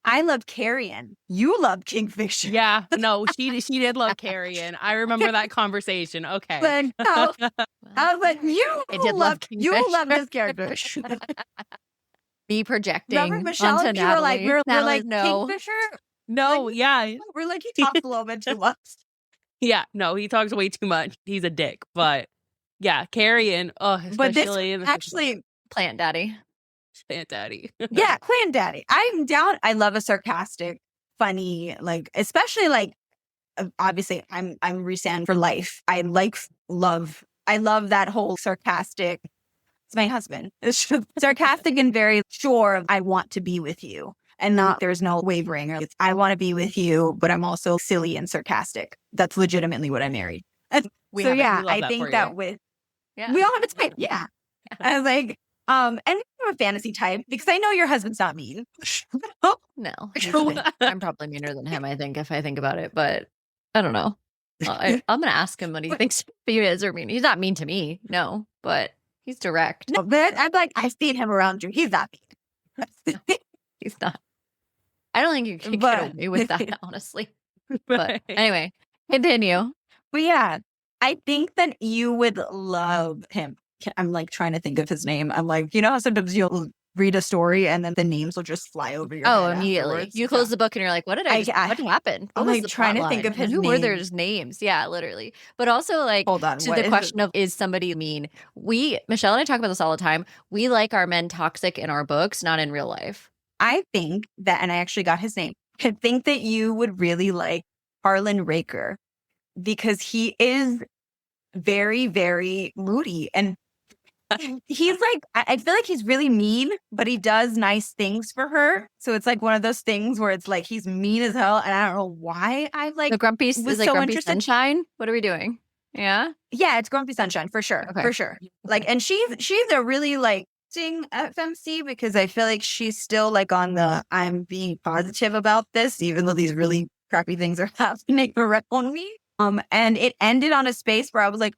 S3: I love Carrion. You love Kingfisher.
S2: Yeah, no, she did love Carrion. I remember that conversation. Okay.
S3: But no, I was like, you love this character.
S1: Me projecting.
S3: Remember Michelle
S1: onto
S3: and you
S1: Natalie.
S3: we're like,
S1: no.
S3: Kingfisher?
S2: No,
S3: like,
S2: yeah.
S3: We're like, he talks a little bit too much.
S2: Yeah, no, he talks way too much. He's a dick. But yeah, Carrion. Oh, especially
S3: but this actually
S1: Plant Daddy.
S2: Clan Daddy.
S3: Yeah, Clan Daddy. I'm down. I love a sarcastic, funny, like, especially like, obviously I'm Rhysand for life. I love that whole sarcastic. It's my husband. It's just sarcastic and very sure of I want to be with you. And not there's no wavering, or I want to be with you, but I'm also silly and sarcastic. That's legitimately what I married. And
S2: We
S3: so
S2: have it.
S3: yeah,
S2: We love
S3: I
S2: that
S3: think
S2: for
S3: that
S2: you.
S3: with
S1: Yeah.
S3: we all have a type. Yeah. I was like, and I'm a fantasy type because I know your husband's not mean.
S1: No,
S3: True.
S1: I'm probably meaner than him, I think, if I think about it, but I don't know. I'm going to ask him what he thinks he is or mean. He's not mean to me, no, but he's direct.
S3: No, but I'm like, I've seen him around you. He's not mean.
S1: He's not. I don't think you can
S3: But-
S1: get away with that, honestly. But anyway, continue.
S3: But yeah, I think that you would love him. I'm like trying to think of his name. I'm like, you know how sometimes you'll read a story and then the names will just fly over your
S1: Oh,
S3: head
S1: immediately.
S3: afterwards?
S1: You close the book and you're like, what did
S3: I-
S1: what happened? What
S3: I'm
S1: was
S3: like
S1: the
S3: trying to
S1: plot
S3: think
S1: line?
S3: of his
S1: Who were their
S3: name.
S1: names? Yeah, literally. But also like
S3: Hold on.
S1: to
S3: what
S1: the
S3: is it?
S1: question of is somebody mean? Michelle and I talk about this all the time. We like our men toxic in our books, not in real life.
S3: I think that, and I actually got his name. I think that you would really like Harlan Raker because he is very, very moody. And he's like, I feel like he's really mean, but he does nice things for her. So it's like one of those things where it's like he's mean as hell. And I don't know why I like,
S1: The grumpy
S3: was
S1: is like
S3: so
S1: grumpy
S3: interested.
S1: sunshine. What are we doing? Yeah.
S3: yeah, it's Grumpy Sunshine for sure.
S1: Okay.
S3: For sure. Like, and she's a really like sing FMC because I feel like she's still like on the I'm being positive about this, even though these really crappy things are happening around me. And it ended on a space where I was like,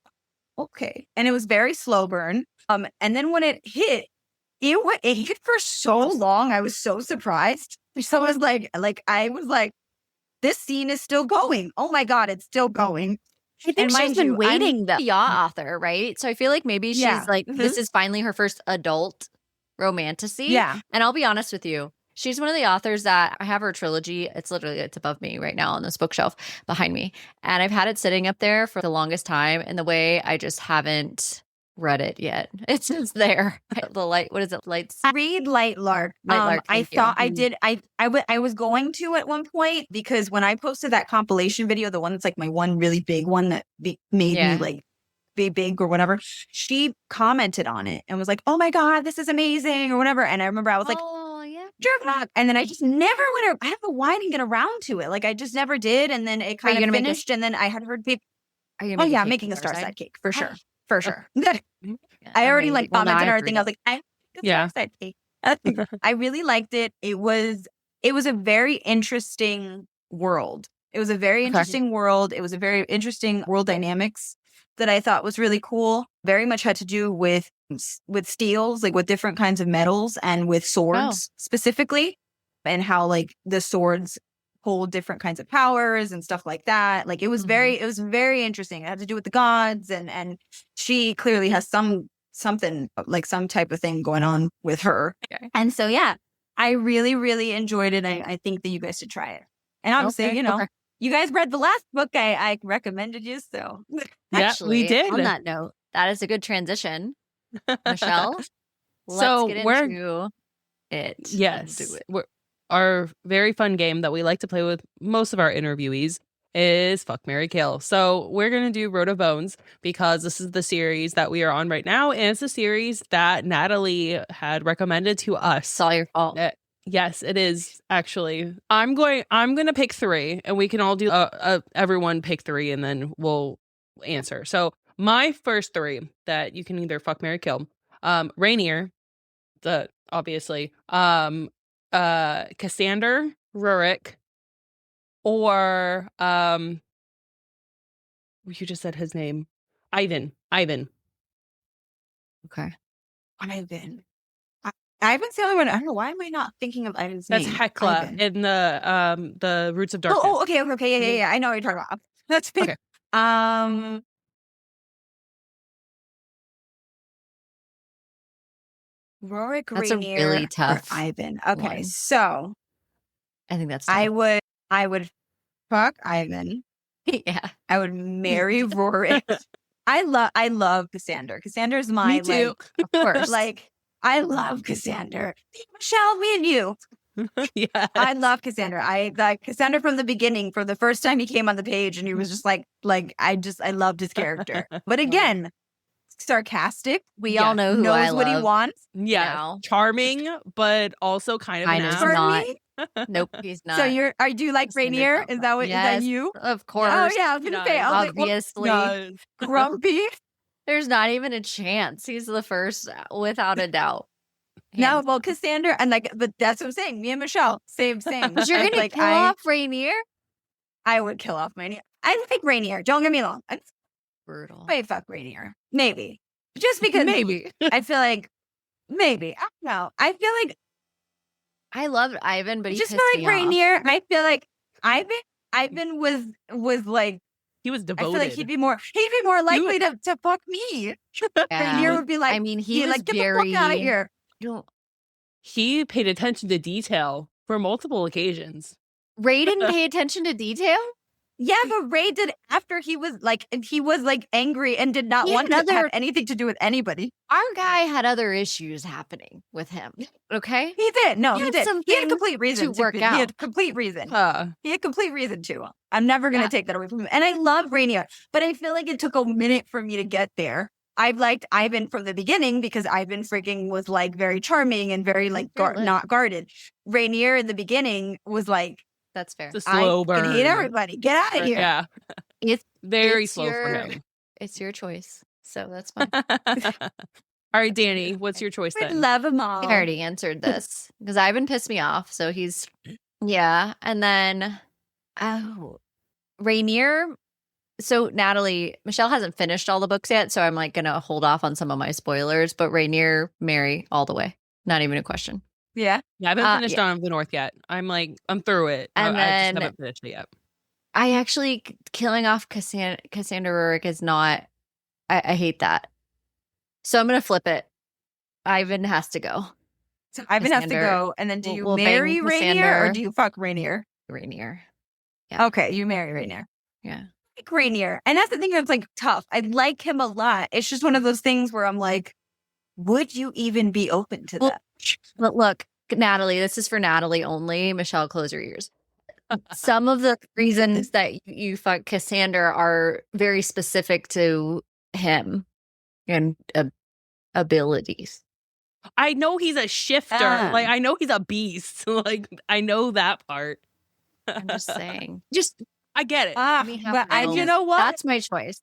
S3: okay. And it was very slow burn. And then when it hit, it hit for so long. I was so surprised. So I was like, I was like, this scene is still going. Oh my God, it's still going.
S1: I think
S3: And
S1: she's
S3: mind
S1: been
S3: you, I'm-
S1: waiting the yacht author, right? So I feel like maybe she's
S3: Yeah.
S1: like,
S3: Mhm.
S1: this is finally her first adult romantasy.
S3: Yeah.
S1: And I'll be honest with you. She's one of the authors that I have her trilogy. It's above me right now on this bookshelf behind me. And I've had it sitting up there for the longest time. And the way I just haven't read it yet. It's just there. The light, what is it? Lights.
S3: Read Light Lark.
S1: Light Lark,
S3: I
S1: thank you.
S3: thought I did. I was going to at one point because when I posted that compilation video, the one that's like my one really big one that made
S1: Yeah.
S3: me like be big or whatever, she commented on it and was like, "Oh my God, this is amazing" or whatever. And I remember I was like,
S1: oh, yeah.
S3: "Jerk," and then I just never went. I don't know why I didn't get around to it. Like I just never did. And then it kind of
S1: gonna make a-
S3: finished. And then I had heard people.
S1: Are you
S3: Oh yeah,
S1: cake
S3: making a
S1: Starside?
S3: Starside cake for sure, for sure.
S1: Yeah,
S3: I already
S1: amazing.
S3: like
S1: Well, now
S3: commented
S1: I
S3: on
S1: have
S3: everything.
S1: to
S3: I was like, I
S2: Yeah.
S3: Starside cake. I really liked it. It was a very interesting world. It was a very
S1: Okay.
S3: interesting world. It was a very interesting world dynamics that I thought was really cool. Very much had to do with steels, like with different kinds of metals and with swords specifically, and how like the swords hold different kinds of powers and stuff like that. Like it was very interesting. It had to do with the gods and she clearly has something like some type of thing going on with her.
S1: Okay.
S3: And so yeah, I really, really enjoyed it. I think that you guys should try it. And obviously,
S1: Okay,
S3: you know,
S1: okay.
S3: you guys read the last book I recommended you, so
S2: Yeah,
S1: Actually,
S2: we did.
S1: on that note, that is a good transition. Michelle,
S2: So
S1: let's get
S2: we're-
S1: into it. Let's
S2: Yes.
S1: do it.
S2: Our very fun game that we like to play with most of our interviewees is Fuck, Marry, Kill. So we're going to do Road of Bones because this is the series that we are on right now. And it's a series that Natalie had recommended to us.
S1: It's all your fault.
S2: Yes, it is actually. I'm going to pick 3 and we can all do everyone pick 3 and then we'll answer. So my first 3 that you can either fuck, marry, kill. Rainier, obviously. Cassander, Rurik, or you just said his name. Ivan.
S1: Okay.
S3: Ivan. Ivan's the only one. I don't know, why am I not thinking of Ivan's
S2: That's
S3: name?
S2: Hecla
S3: Ivan.
S2: in the Roots of Darkness.
S3: Oh, okay. Yeah. I know what you're talking about. That's big.
S2: Okay.
S3: Rorik
S1: That's a
S3: Rainier
S1: really
S3: or
S1: tough
S3: Ivan. Okay,
S1: one.
S3: so
S1: I think that's
S3: I
S1: tough.
S3: would fuck Ivan.
S1: yeah.
S3: I would marry Rorik. I love Cassander. Cassander's my
S2: Me too.
S3: like
S1: Of course.
S3: like I love Cassandra. Michelle, me and you.
S2: Yeah.
S3: I love Cassandra. I like Cassandra from the beginning, from the first time he came on the page, and he was just like I loved his character. But again, sarcastic.
S1: We all know who I
S3: knows what he
S1: love.
S3: wants.
S2: Yeah.
S1: now.
S2: Charming, but also kind of an
S1: Kind of
S2: ass.
S1: not.
S3: Charming.
S1: Nope, he's not.
S3: So do you like
S1: Cassandra's
S3: Rainier?
S1: not
S3: Is that what?
S1: yes,
S3: Is that you?
S1: of course.
S3: Oh yeah, I was gonna say. I was like, well,
S1: Obviously.
S3: grumpy.
S1: There's not even a chance. He's the first, without a doubt.
S3: No,
S1: Hands
S3: well, Cassandra, and but that's what I'm saying. Me and Michelle, same.
S1: But you're gonna kill off Rainier?
S3: I would kill off Rainier. I like Rainier. Don't get me wrong.
S1: Brutal.
S3: Wait, fuck Rainier. Maybe. Just because
S2: Maybe.
S3: I feel like maybe. I don't know. I feel like
S1: I loved Ivan, but he
S3: just
S1: pissed
S3: for like
S1: me off.
S3: Rainier, I feel like Ivan was like
S2: He was
S3: I
S2: devoted.
S3: feel like he'd be more likely to fuck me.
S1: Yeah.
S3: Rainier would be like,
S1: I mean, he was
S3: like, get
S1: very
S3: the fuck out of here.
S2: He paid attention to detail for multiple occasions.
S1: Ray didn't pay attention to detail?
S3: Yeah, but Ray did after he was like angry and did not
S1: He
S3: want
S1: had
S3: to have
S1: other-
S3: anything to do with anybody.
S1: Our guy had other issues happening with him. Okay?
S3: He did. No,
S1: He
S3: he
S1: had
S3: did.
S1: some
S3: He had
S1: things
S3: complete reason
S1: to work
S3: He
S1: out.
S3: had complete reason. He had complete reason to. I'm never going to
S1: Yeah.
S3: take that away from him. And I love Rainier, but I feel like it took a minute for me to get there. I've liked Ivan from the beginning because Ivan freaking was like very charming and very like
S1: Fearless.
S3: not guarded. Rainier in the beginning was like,
S1: That's fair.
S2: It's a slow burn.
S3: I hate everybody. Get out of here.
S2: Yeah.
S1: It's
S2: Very
S1: it's
S2: slow for
S1: your-
S2: him.
S1: It's your choice. So that's fine.
S2: All right, Danny, what's your choice
S3: I
S2: then?
S3: love them all.
S1: I already answered this because Ivan pissed me off. So he's, yeah. And then, Rainier. So Natalie, Michelle hasn't finished all the books yet. So I'm like going to hold off on some of my spoilers. But Rainier, Mary, all the way. Not even a question.
S3: Yeah.
S2: Yeah, I haven't finished
S1: yeah.
S2: Dawn of the North yet. I'm through it.
S1: And
S2: I just
S1: then-
S2: haven't finished it yet.
S1: I actually, killing off Cassandra Rurick is not, I hate that. So I'm going to flip it. Ivan has to go.
S3: So Ivan has to
S1: Cassandra.
S3: go. And then do you
S1: We'll bang
S3: marry Rainier or
S1: Cassandra.
S3: do you fuck Rainier?
S1: Rainier. Yeah.
S3: Okay, you marry Rainier.
S1: Yeah.
S3: Like Rainier. And that's the thing that's like tough. I like him a lot. It's just one of those things where I'm like, would you even be open to
S1: Well,
S3: that?
S1: But look, Natalie, this is for Natalie only. Michelle, close your ears. Some of the reasons that you fuck Cassandra are very specific to him and abilities.
S2: I know he's a shifter. Like, I know he's a beast. Like, I know that part.
S1: I'm just saying.
S2: I get it.
S1: We have
S3: But
S1: no-
S3: you know what?
S1: That's my choice.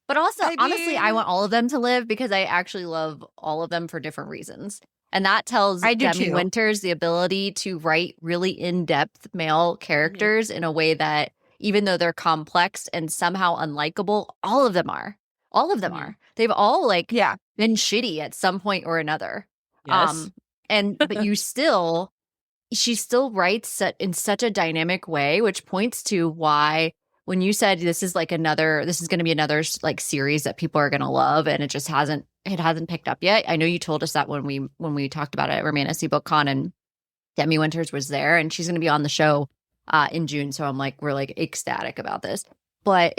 S1: But also,
S3: I
S1: honestly, I
S3: mean-
S1: want all of them to live because I actually love all of them for different reasons. And that tells
S3: I do
S1: Demi
S3: too.
S1: Winters the ability to write really in-depth male characters in a way that, even though they're complex and somehow unlikable, all of them are. All of them
S2: Mhm.
S1: are. They've all
S3: Yeah.
S1: been shitty at some point or another.
S2: Yes.
S1: But she still writes in such a dynamic way, which points to why when you said this is going to be another like series that people are going to love, and it just hasn't picked up yet. I know you told us that when we talked about it at Romantasy BookCon, and Demi Winters was there, and she's going to be on the show in June. So we're like ecstatic about this, but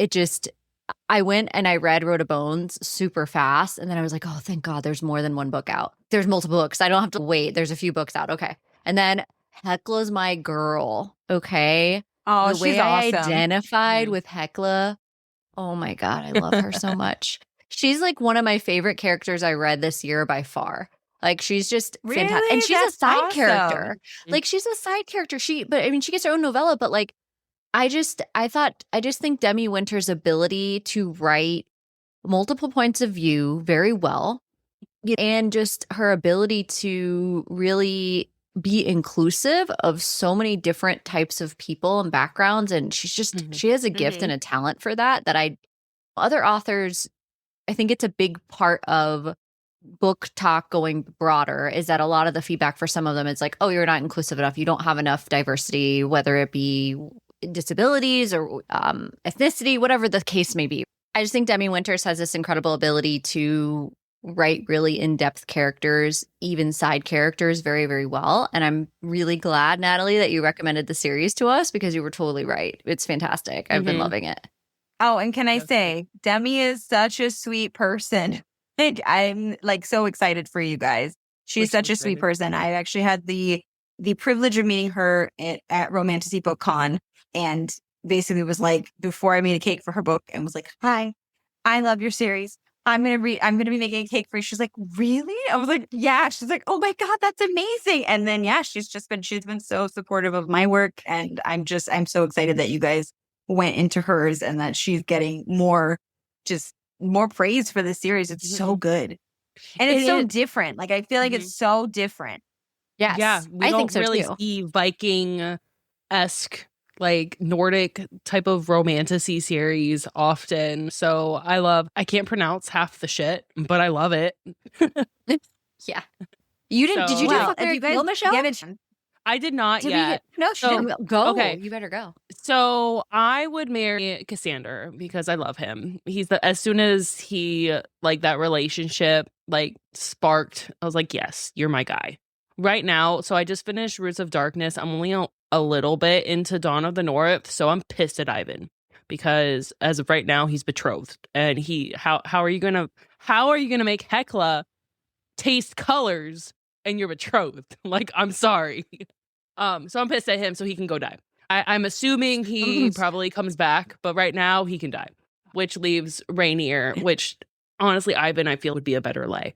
S1: I went and I read Road to Bones super fast. And then I was like, oh, thank God there's more than one book out. There's multiple books. I don't have to wait. There's a few books out. Okay. And then Hecla's my girl. Okay.
S3: Oh,
S1: The
S3: she's
S1: way I
S3: awesome.
S1: identified
S2: Mhm.
S1: with Hecla. Oh my God. I love her so much. She's like one of my favorite characters I read this year by far. Like she's just fantastic.
S3: Really?
S1: And she's a
S3: That's
S1: side
S3: awesome.
S1: character. Like she's a side character. She gets her own novella, but like, I just think Demi Winters' ability to write multiple points of view very well, and just her ability to really be inclusive of so many different types of people and backgrounds. And she has a gift and a talent for that other authors, I think it's a big part of book talk going broader, is that a lot of the feedback for some of them is like, oh, you're not inclusive enough. You don't have enough diversity, whether it be disabilities or ethnicity, whatever the case may be. I just think Demi Winters has this incredible ability to write really in-depth characters, even side characters, very, very well. And I'm really glad, Natalie, that you recommended the series to us because you were totally right. It's fantastic. I've been loving it.
S3: Oh, and can I say, Demi is such a sweet person. I'm like so excited for you guys. She's such a sweet person. I actually had the privilege of meeting her at Romantasy Book Con, and basically was like, before I made a cake for her book, and was like, "Hi, I love your series. I'm gonna be making a cake for you." She's like, "Really?" I was like, "Yeah." She's like, "Oh my God, that's amazing." And then she's been so supportive of my work, and I'm so excited that you guys went into hers and that she's getting more praise for this series. It's so good. And it's so different. Like, I feel like it's so different.
S1: Yes.
S2: Yeah, we
S1: I
S2: don't
S1: think so
S2: really
S1: too.
S2: see Viking-esque, like Nordic type of romantasy series often. So I can't pronounce half the shit, but I love it.
S1: Yeah. You didn't, did you do
S3: Well,
S1: Fuck, Marry,
S3: if you guys
S1: Kill, Michelle?
S2: I did not
S1: Did
S2: yet.
S3: No, she
S2: So-
S3: didn't.
S1: Go.
S2: Okay.
S1: You better go.
S2: So I would marry Cassander because I love him. As soon as he, like, that relationship like sparked, I was like, yes, you're my guy. Right now, so I just finished Roots of Darkness. I'm only a little bit into Dawn of the North, so I'm pissed at Ivan because as of right now, he's betrothed, and how are you gonna make Hecla taste colors and you're betrothed? Like, I'm sorry. So I'm pissed at him, so he can go die. I'm assuming he probably comes back, but right now he can die, which leaves Rainier, which honestly, Ivan, I feel would be a better lay.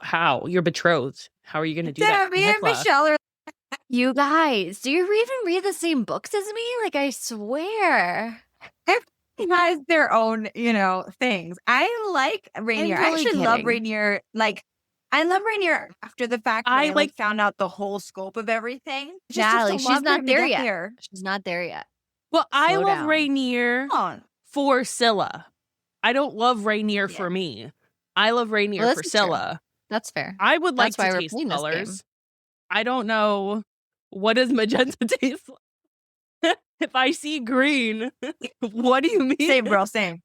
S2: How? You're betrothed. How are you going to do that?
S3: Me and Michelle are.
S1: You guys, do you even read the same books as me? Like, I swear.
S3: Everyone has their own, things. I like Rainier. I
S1: really
S3: actually love
S1: kidding.
S3: Rainier. Like, I love Rainier after the fact when I found out the whole scope of everything.
S1: Natalie, she's not there yet. She's not there yet.
S2: Well, I
S1: Slow
S2: love
S1: down.
S2: Rainier for Scylla. I don't love Rainier for me. I love Rainier for Scylla.
S1: That's fair.
S2: I would like
S1: That's why
S2: to
S1: we're
S2: taste
S1: playing this
S2: colors. I don't know, what does magenta taste like? If I see green, what do you mean?
S3: Same, girl, same.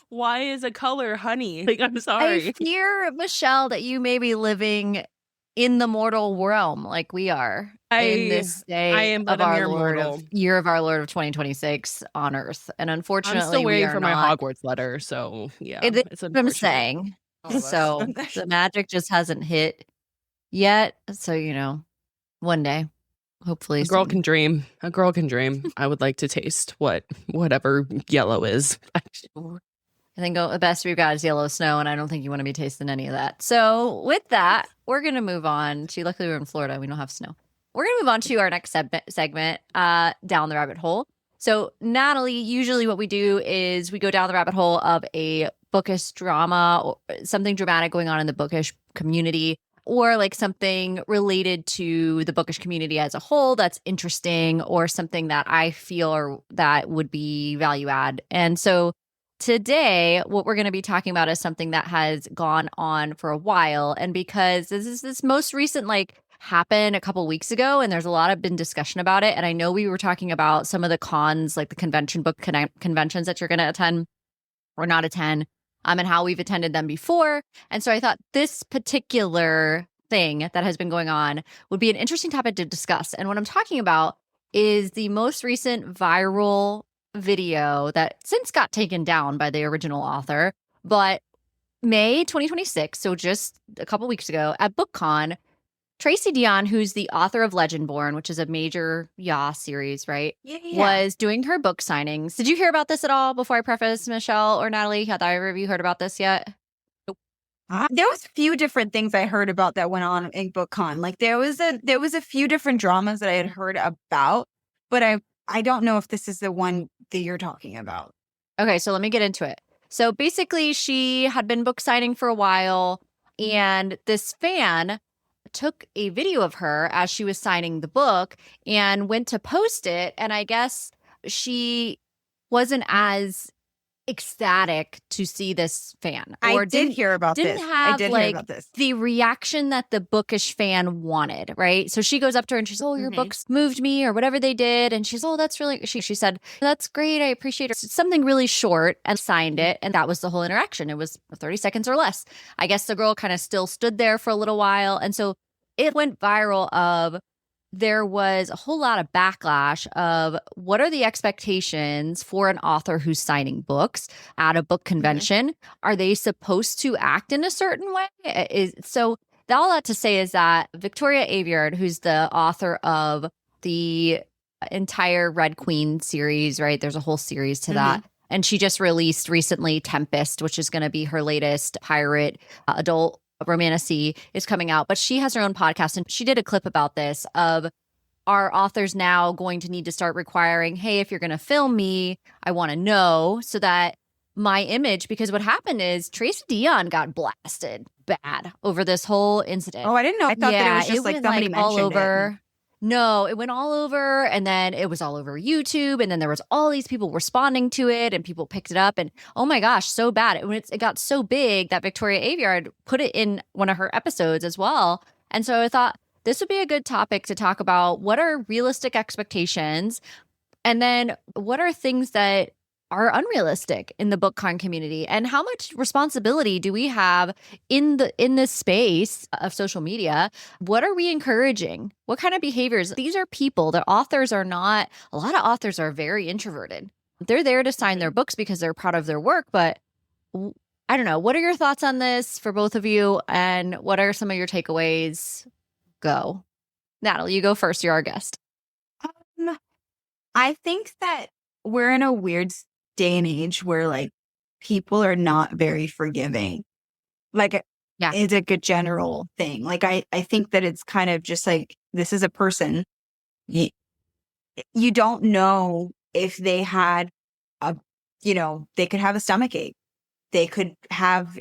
S2: Why is a color honey? Like, I'm sorry.
S1: I fear, Michelle, that you may be living in the mortal realm like we are in this day of our Lord year of our Lord of 2026 on Earth. And unfortunately,
S2: I'm still waiting for my
S1: not.
S2: Hogwarts letter. So yeah,
S1: It's what I'm saying. So the magic just hasn't hit yet. So, one day, hopefully,
S2: a girl can dream. A girl can dream. I would like to taste whatever yellow is.
S1: I think the best we've got is yellow snow, and I don't think you want to be tasting any of that. So with that, we're going to move on to, luckily we're in Florida, we don't have snow. We're going to move on to our next segment, Down the Rabbit Hole. So Natalie, usually what we do is we go down the rabbit hole of a bookish drama or something dramatic going on in the bookish community, or like something related to the bookish community as a whole that's interesting, or something that I feel that would be value add. And so today, what we're going to be talking about is something that has gone on for a while. And because this most recent, happened a couple weeks ago, and there's a lot of been discussion about it. And I know we were talking about some of the cons, like the conventions that you're going to attend or not attend, and how we've attended them before. And so I thought this particular thing that has been going on would be an interesting topic to discuss. And what I'm talking about is the most recent viral video that since got taken down by the original author, but May 2026, so just a couple weeks ago at BookCon, Tracy Dion, who's the author of Legendborn, which is a major series, right?
S3: Yeah.
S1: Was doing her book signings. Did you hear about this at all before I preface, Michelle or Natalie? Have either of you heard about this yet?
S3: There was a few different things I heard about that went on in BookCon. Like there was a few different dramas that I had heard about, but I don't know if this is the one that you're talking about.
S1: Okay, so let me get into it. So basically, she had been book signing for a while, and this fan took a video of her as she was signing the book and went to post it. And I guess she wasn't as ecstatic to see this fan.
S3: I did hear about this.
S1: I didn't have the reaction that the bookish fan wanted, right? So she goes up to her and she's, "Oh, your books moved me," or whatever they did. And she's, "Oh, that's really," she said, "That's great. I appreciate it." Something really short, and signed it. And that was the whole interaction. It was 30 seconds or less. I guess the girl kind of still stood there for a little while. And so it went viral there was a whole lot of backlash of what are the expectations for an author who's signing books at a book convention? Are they supposed to act in a certain way? So all that to say is that Victoria Aveyard, who's the author of the entire Red Queen series, right? There's a whole series to that. And she just released recently Tempest, which is going to be her latest pirate adult romantasy is coming out. But she has her own podcast, and she did a clip about this of, are authors now going to need to start requiring, hey, if you're going to film me, I want to know, so that my image, because what happened is Tracy Dion got blasted bad over this whole incident.
S3: Oh, I didn't know. I thought that it was just like somebody mentioned
S1: all over.
S3: it.
S1: No, it went all over, and then it was all over YouTube, and then there was all these people responding to it, and people picked it up, and oh my gosh, so bad. It got so big that Victoria Aveyard put it in one of her episodes as well. And so I thought this would be a good topic to talk about. What are realistic expectations? And then what are things that are unrealistic in the BookCon community? And how much responsibility do we have in this space of social media? What are we encouraging? What kind of behaviors? These are people. The authors are not, a lot of authors are very introverted. They're there to sign their books because they're proud of their work. But I don't know. What are your thoughts on this for both of you? And what are some of your takeaways? Go. Natalie, you go first. You're our guest.
S3: I think that we're in a weird day and age where like people are not very forgiving. Like, it's like a general thing. Like, I think that it's kind of just like, this is a person. You don't know if they had they could have a stomach ache. They could have,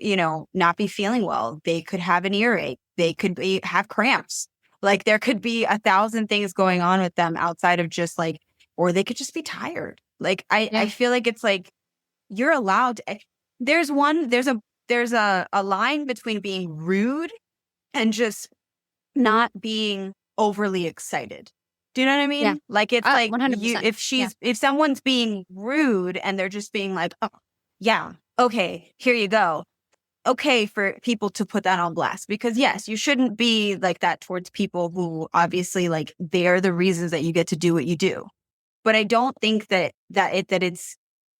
S3: not be feeling well. They could have an earache. They could have cramps. Like, there could be 1,000 things going on with them outside of just like, or they could just be tired. Like, I feel like it's like, you're allowed to, there's a line between being rude and just not being overly excited. Do you know what I mean?
S1: Yeah.
S3: Like, it's like
S1: 100%.
S3: If someone's being rude and they're just being like, oh yeah, okay, here you go. Okay, for people to put that on blast, because yes, you shouldn't be like that towards people who obviously like they're the reasons that you get to do what you do. But I don't think that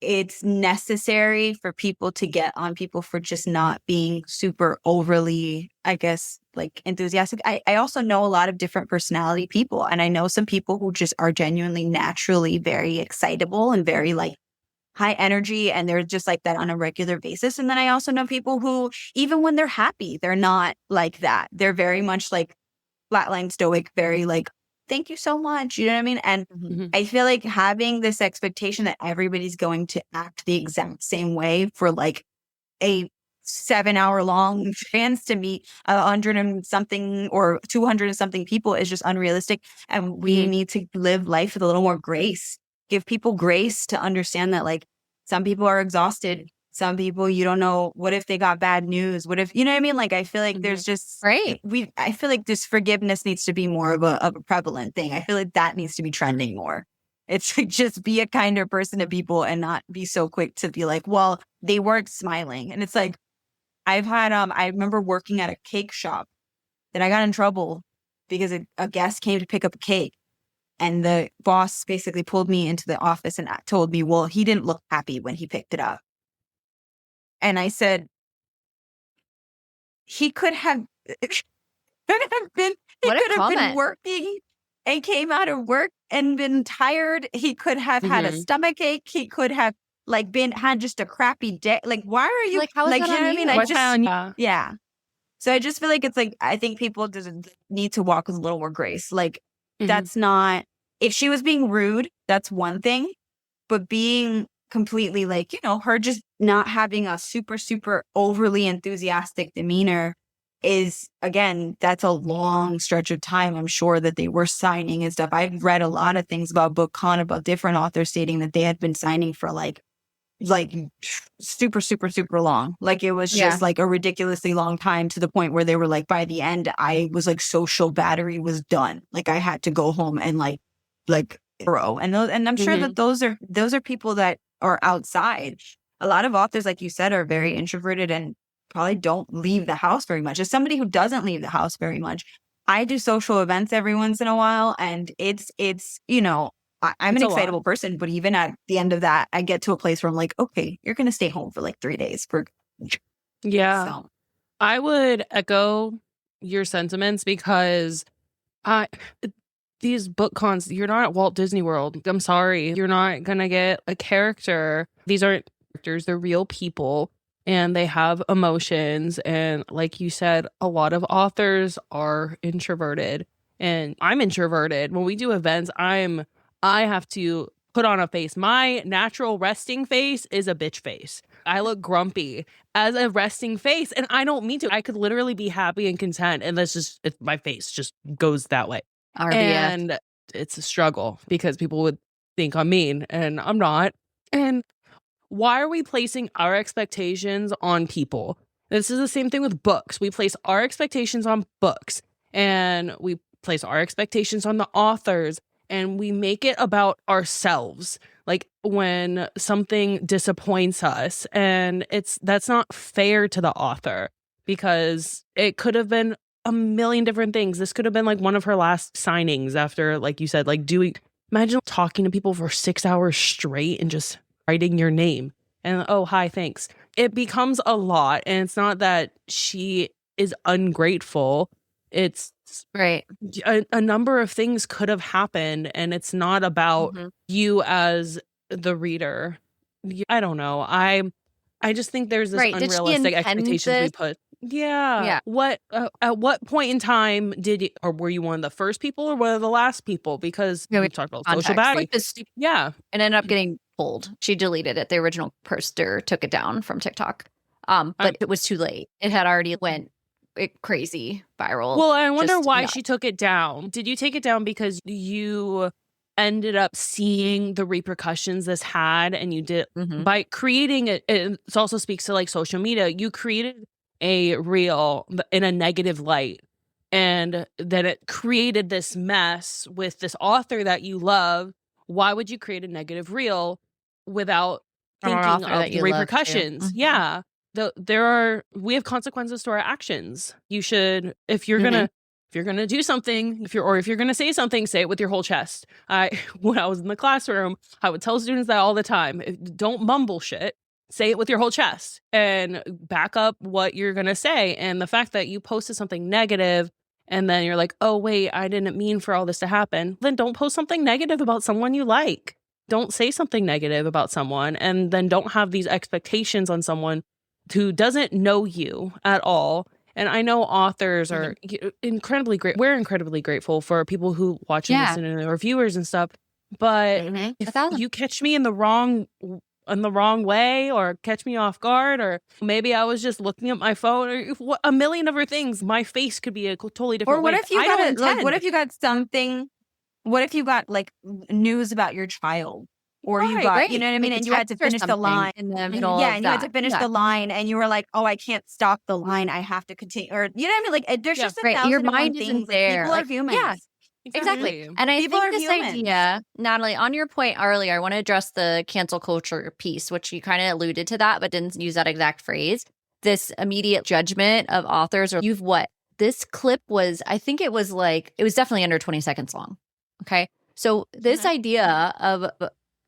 S3: it's necessary for people to get on people for just not being super overly, I guess, like enthusiastic. I also know a lot of different personality people, and I know some people who just are genuinely naturally very excitable and very like high energy, and they're just like that on a regular basis. And then I also know people who, even when they're happy, they're not like that. They're very much like flatline stoic, very like, thank you so much. You know what I mean? And I feel like having this expectation that everybody's going to act the exact same way for like a 7-hour long chance to meet 100 and something or 200 and something people is just unrealistic. And we need to live life with a little more grace. Give people grace to understand that like some people are exhausted. Some people, you don't know, what if they got bad news? What if, you know what I mean? Like, I feel like there's just, I feel like this forgiveness needs to be more of a prevalent thing. I feel like that needs to be trending more. It's like, just be a kinder person to people and not be so quick to be like, well, they weren't smiling. And it's like, I've had, I remember working at a cake shop that I got in trouble because a guest came to pick up a cake. And the boss basically pulled me into the office and told me, well, he didn't look happy when he picked it up. And I said, he could have been working and came out of work and been tired. He could have had a stomach ache. He could have like had just a crappy day. Like, why are you
S1: like, how is
S3: like,
S1: that
S3: you know what I mean?
S2: Yeah.
S3: Yeah. So I just feel like it's like, I think people just need to walk with a little more grace. Like, that's not, if she was being rude, that's one thing, but being completely like, her just not having a super, super overly enthusiastic demeanor is, again, that's a long stretch of time. I'm sure that they were signing and stuff. I've read a lot of things about BookCon, about different authors stating that they had been signing for like super, super, super long. Like, it was just like a ridiculously long time, to the point where they were like, by the end, I was like, social battery was done. Like, I had to go home and like grow. And I'm sure that those are people that are outside. A lot of authors, like you said, are very introverted and probably don't leave the house very much. As somebody who doesn't leave the house very much, I do social events every once in a while, and it's I'm an excitable person, but even at the end of that, I get to a place where I'm like, okay, you're going to stay home for like 3 days.
S2: Yeah.
S3: So.
S2: I would echo your sentiments because these book cons, you're not at Walt Disney World. I'm sorry. You're not going to get a character. These aren't characters. They're real people and they have emotions. And like you said, a lot of authors are introverted and I'm introverted. When we do events, I have to put on a face. My natural resting face is a bitch face. I look grumpy as a resting face and I don't mean to. I could literally be happy and content and that's just, my face just goes that way.
S1: RBF.
S2: And it's a struggle because people would think I'm mean and I'm not. And why are we placing our expectations on people? This is the same thing with books. We place our expectations on books and we place our expectations on the authors and we make it about ourselves. Like when something disappoints us and that's not fair to the author because it could have been a million different things. This could have been like one of her last signings after, like you said, like imagine talking to people for 6 hours straight and just writing your name and, oh, hi, thanks. It becomes a lot. And it's not that she is ungrateful. It's
S1: right.
S2: A number of things could have happened and it's not about you as the reader. I don't know. I just think there's this unrealistic expectations we put. Yeah. What at what point in time did you, or were you one of the first people or one of the last people? Because we talked about social baggage.
S1: And ended up getting pulled. She deleted it. The original poster took it down from TikTok. But it was too late. It had already went crazy viral.
S2: Well, I wonder why she took it down. Did you take it down because you ended up seeing the repercussions this had and you did by creating it? It also speaks to like social media. You created a reel in a negative light and then it created this mess with this author that you love. Why would you create a negative reel without thinking of the repercussions? Yeah. We have consequences to our actions. You should, if you're gonna do something, if you're gonna say something, say it with your whole chest. When I was in the classroom, I would tell students that all the time. Don't mumble shit. Say it with your whole chest and back up what you're gonna say. And the fact that you posted something negative and then you're like, oh wait, I didn't mean for all this to happen. Then don't post something negative about someone you like. Don't say something negative about someone and then don't have these expectations on someone who doesn't know you at all. And I know authors are incredibly great. We're incredibly grateful for people who watch and listen and our viewers and stuff. But if you catch me in the wrong way or catch me off guard, or maybe I was just looking at my phone or a million other things, my face could be a totally different way.
S3: Or what if you got something, what if you got like news about your child? Or you got, you know what I mean? And you had to finish the line.
S1: In the middle
S3: and you had to finish the line and you were like, oh, I can't stop the line. I have to continue. Or, you know what I mean? Like, there's just a thousand
S1: your mind
S3: things.
S1: isn't there.
S3: People are humans.
S1: Yeah, exactly. And I think this idea, Natalie, on your point earlier, I want to address the cancel culture piece, which you kind of alluded to that, but didn't use that exact phrase. This immediate judgment of authors or this clip was, I think it was definitely under 20 seconds long. Okay. So this idea of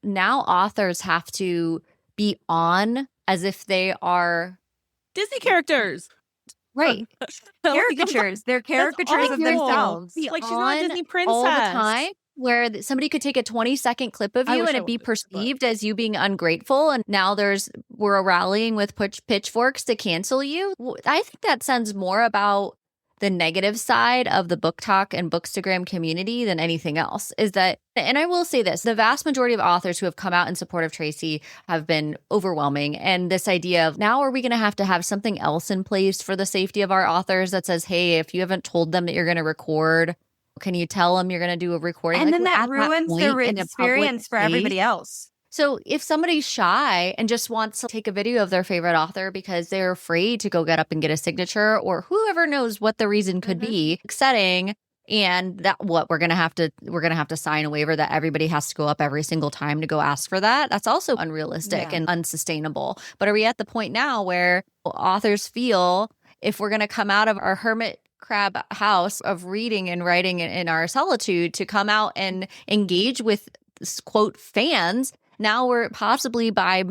S1: now authors have to be on as if they are
S2: Disney characters.
S1: Right.
S3: Caricatures. They're caricatures of themselves.
S2: Like she's not a Disney princess.
S1: All the time where somebody could take a 20-second clip of you and it be perceived as you being ungrateful. And now we're rallying with pitchforks to cancel you. I think that sends more about the negative side of the book talk and bookstagram community than anything else. Is that, and I will say this, the vast majority of authors who have come out in support of Tracy have been overwhelming. And this idea of now are we going to have something else in place for the safety of our authors that says, hey, if you haven't told them that you're going to record, can you tell them you're going to do a recording?
S3: And then that ruins their experience for everybody else.
S1: So if somebody's shy and just wants to take a video of their favorite author because they're afraid to go get up and get a signature, or whoever knows what the reason could be, setting, and that we're gonna have to sign a waiver that everybody has to go up every single time to go ask for that. That's also unrealistic and unsustainable. But are we at the point now where authors feel if we're gonna come out of our hermit crab house of reading and writing in our solitude to come out and engage with quote fans? Now we're possibly by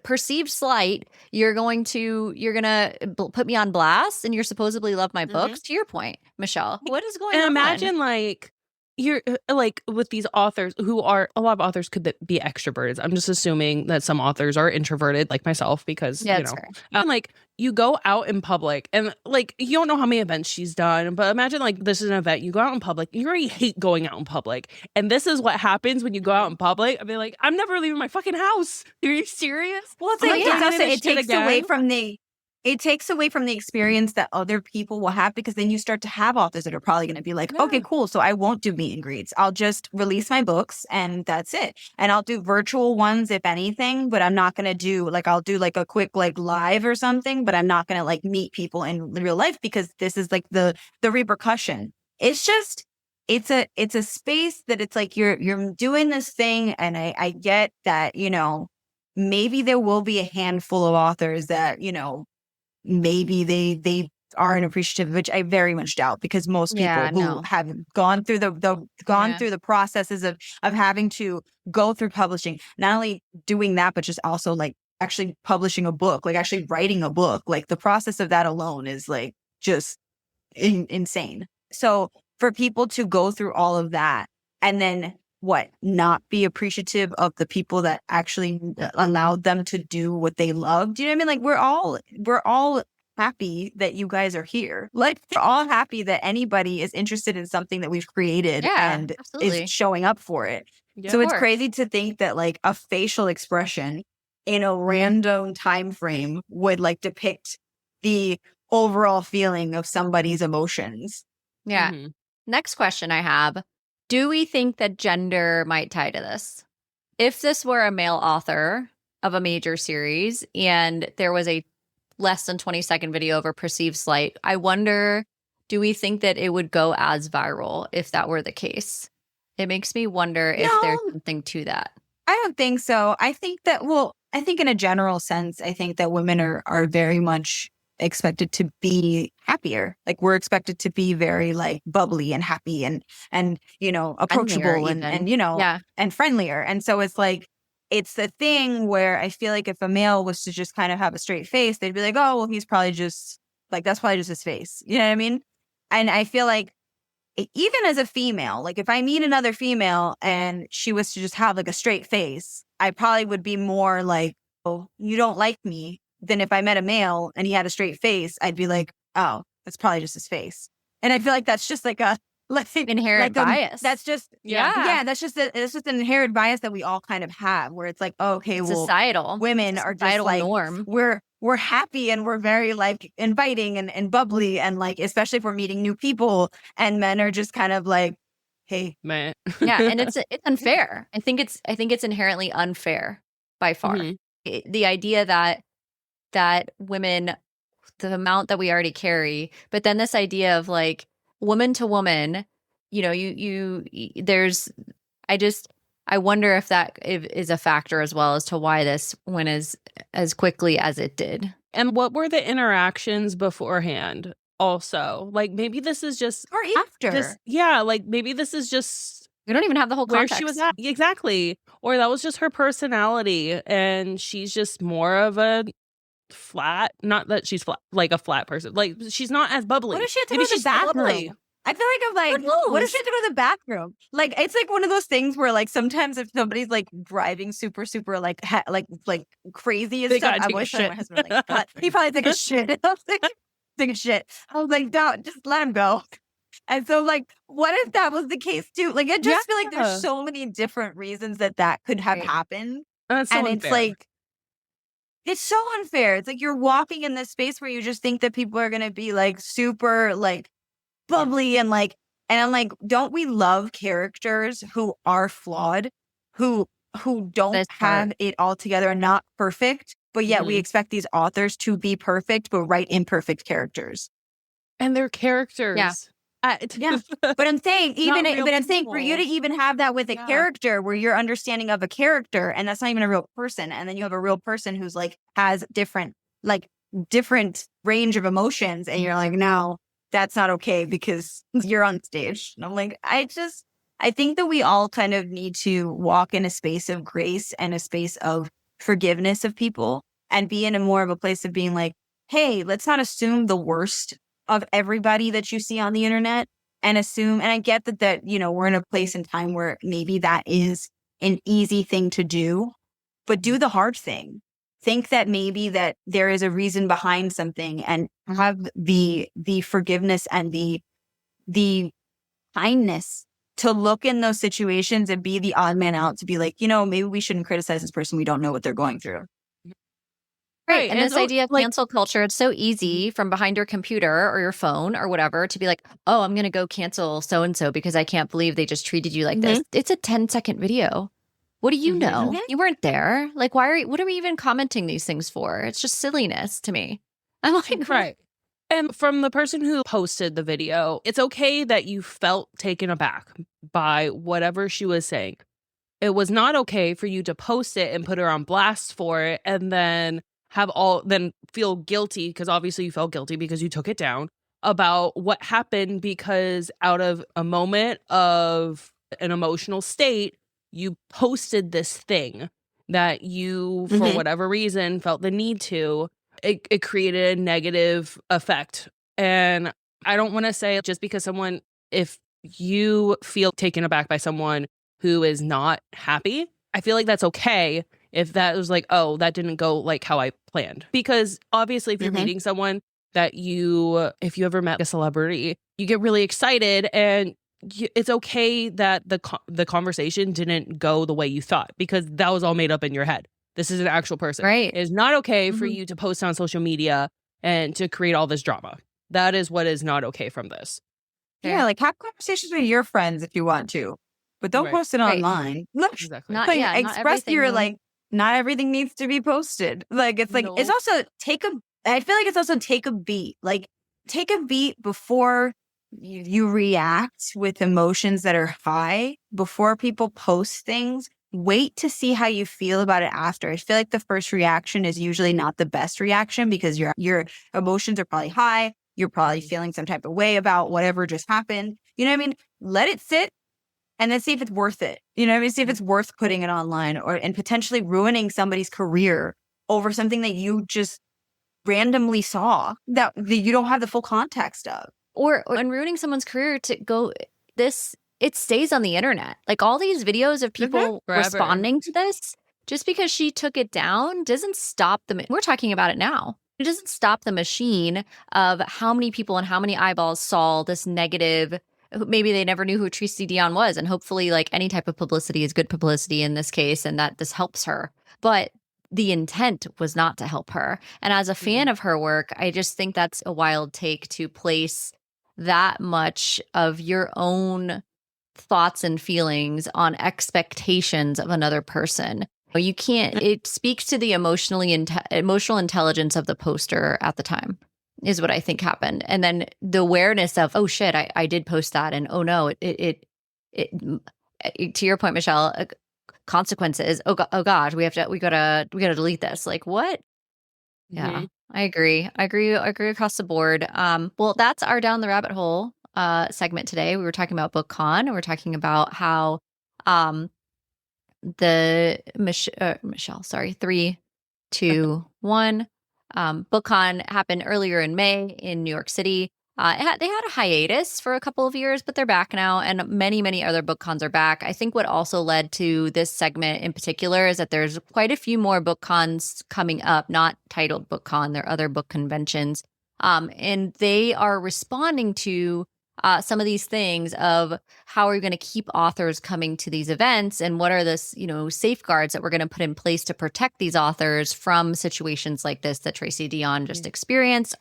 S1: perceived slight, you're gonna put me on blast, and you're supposedly love my books. To your point, Michelle, what is going on?
S2: And imagine like you're like with these authors who are, a lot of authors could be extroverted. I'm just assuming that some authors are introverted like myself because, you know, and like you go out in public and like, you don't know how many events she's done, but imagine like this is an event, you go out in public, you already hate going out in public. And this is what happens when you go out in public. I'd be like, I'm never leaving my fucking house. Are you serious?
S3: Well, it's like, it takes away from the experience that other people will have, because then you start to have authors that are probably going to be like, okay, cool. So I won't do meet and greets. I'll just release my books and that's it. And I'll do virtual ones if anything, but I'm not going to do like, I'll do like a quick like live or something, but I'm not going to like meet people in real life, because this is like the repercussion. It's just, it's a space that it's like, you're doing this thing. And I get that, you know, maybe there will be a handful of authors that, you know, maybe they aren't appreciative, which I very much doubt, because most people who have gone through through the processes of having to go through publishing, not only doing that, but just also like actually publishing a book, like actually writing a book, like the process of that alone is like just insane. So for people to go through all of that and then not be appreciative of the people that actually allowed them to do what they loved. Do you know what I mean? Like we're all happy that you guys are here. Like we're all happy that anybody is interested in something that we've created and is showing up for it. Yeah, so it's crazy to think that like a facial expression in a random time frame would like depict the overall feeling of somebody's emotions.
S1: Yeah. Mm-hmm. Next question I have. Do we think that gender might tie to this? If this were a male author of a major series and there was a less than 20-second video of a perceived slight, I wonder, do we think that it would go as viral if that were the case? It makes me wonder if there's something to that.
S3: I don't think so. I think that, I think in a general sense, I think that women are very much expected to be happier. Like we're expected to be very like bubbly and happy and you know, approachable and you know, and friendlier. And so it's like, it's the thing where I feel like if a male was to just kind of have a straight face, they'd be like, oh, well, he's probably just like, that's probably just his face. You know what I mean? And I feel like even as a female, like if I meet another female and she was to just have like a straight face, I probably would be more like, oh, you don't like me, than if I met a male and he had a straight face. I'd be like, oh, that's probably just his face. And I feel like that's just like a
S1: inherent bias.
S3: That's just that's just an inherent bias that we all kind of have, where it's like, oh, okay, well,
S1: societal
S3: women are just like
S1: norm.
S3: We're happy and we're very like inviting and bubbly, and like especially if we're meeting new people, and men are just kind of like, hey,
S2: man.
S1: Yeah, and it's unfair. I think it's inherently unfair by far. Mm-hmm. The idea that women, the amount that we already carry, but then this idea of like woman to woman, you know, I wonder if that is a factor as well as to why this went as quickly as it did.
S2: And what were the interactions beforehand also? Like maybe this is just
S3: or after.
S2: Like maybe this is just,
S1: we don't even have the whole context.
S2: Where she was at. Exactly. Or that was just her personality and she's just more of a flat, not that she's flat, like a flat person. Like she's not as bubbly.
S3: What if she had to go to the bathroom? I feel like I'm like, what if she had to go to the bathroom? Like it's like one of those things where like sometimes if somebody's like driving super like crazy and stuff, I wish my husband like he probably take a shit. I was like, take a shit. I was like, don't just let him go. And so like, what if that was the case too? Like I just feel like there's so many different reasons that could have happened,
S2: and
S3: it's like. It's so unfair. It's like you're walking in this space where you just think that people are going to be like super like bubbly and I'm like, don't we love characters who are flawed, who don't have it all together and not perfect, but yet we expect these authors to be perfect, but write imperfect characters.
S2: And they're characters.
S3: Yeah. But I'm saying for you to even have that with a character where your understanding of a character, and that's not even a real person, and then you have a real person who's like has different range of emotions, and you're like, no, that's not okay because you're on stage. And I'm like, I think that we all kind of need to walk in a space of grace and a space of forgiveness of people and be in a more of a place of being like, hey, let's not assume the worst of everybody that you see on the internet and assume. And I get that, we're in a place and time where maybe that is an easy thing to do, but do the hard thing. Think that maybe that there is a reason behind something and have the forgiveness and the kindness to look in those situations and be the odd man out, to be like, maybe we shouldn't criticize this person. We don't know what they're going through.
S1: Right. And this idea of cancel culture, it's so easy from behind your computer or your phone or whatever to be like, oh, I'm going to go cancel so-and-so because I can't believe they just treated you like this. It's a 10-second video. What do you know? You weren't there. Like, what are we even commenting these things for? It's just silliness to me. I'm like,
S2: right. And from the person who posted the video, it's okay that you felt taken aback by whatever she was saying. It was not okay for you to post it and put her on blast for it and then feel guilty, because obviously you felt guilty because you took it down, about what happened, because out of a moment of an emotional state, you posted this thing that you, for whatever reason, felt the need to. It created a negative effect. And I don't want to say just because if you feel taken aback by someone who is not happy, I feel like that's okay if that was like, oh, that didn't go like how I planned. Because obviously if you're meeting someone if you ever met a celebrity, you get really excited, and it's okay that the conversation didn't go the way you thought, because that was all made up in your head. This is an actual person.
S1: Right.
S2: It's not okay for you to post on social media and to create all this drama. That is what is not okay from this.
S3: Yeah, like have conversations with your friends if you want to, but don't post it online.
S2: Exactly.
S3: Express your not everything needs to be posted. Like, it's like, it's also I feel like it's also take a beat. Like, take a beat before you react with emotions that are high, before people post things. Wait to see how you feel about it after. I feel like the first reaction is usually not the best reaction, because your emotions are probably high. You're probably feeling some type of way about whatever just happened. You know what I mean? Let it sit and then see if it's worth it. You know what I mean? See if it's worth putting it online and potentially ruining somebody's career over something that you just randomly saw that you don't have the full context of.
S1: Or ruining someone's career to go it stays on the internet. Like, all these videos of people responding to this, just because she took it down doesn't stop them. We're talking about it now. It doesn't stop the machine of how many people and how many eyeballs saw this negative. Maybe they never knew who Tracy Dion was. And hopefully, like, any type of publicity is good publicity in this case, and that this helps her. But the intent was not to help her. And as a fan of her work, I just think that's a wild take to place that much of your own thoughts and feelings on expectations of another person. You can't. It speaks to the emotional intelligence of the poster at the time, is what I think happened. And then the awareness of, oh shit, I did post that, and oh no, it to your point, Michelle, consequences. Oh gosh, we gotta delete this. Like, what? Yeah, I agree across the board. Well, that's our Down the Rabbit Hole segment today. We were talking about BookCon, and we're talking about how Michelle, sorry, 3, 2, 1. BookCon happened earlier in May in New York City. They had a hiatus for a couple of years, but they're back now, and many, many other BookCons are back. I think what also led to this segment in particular is that there's quite a few more BookCons coming up, not titled BookCon. There are other book conventions, and they are responding to some of these things of how are we going to keep authors coming to these events, and what are the safeguards that we're going to put in place to protect these authors from situations like this that Tracy Dion just experienced.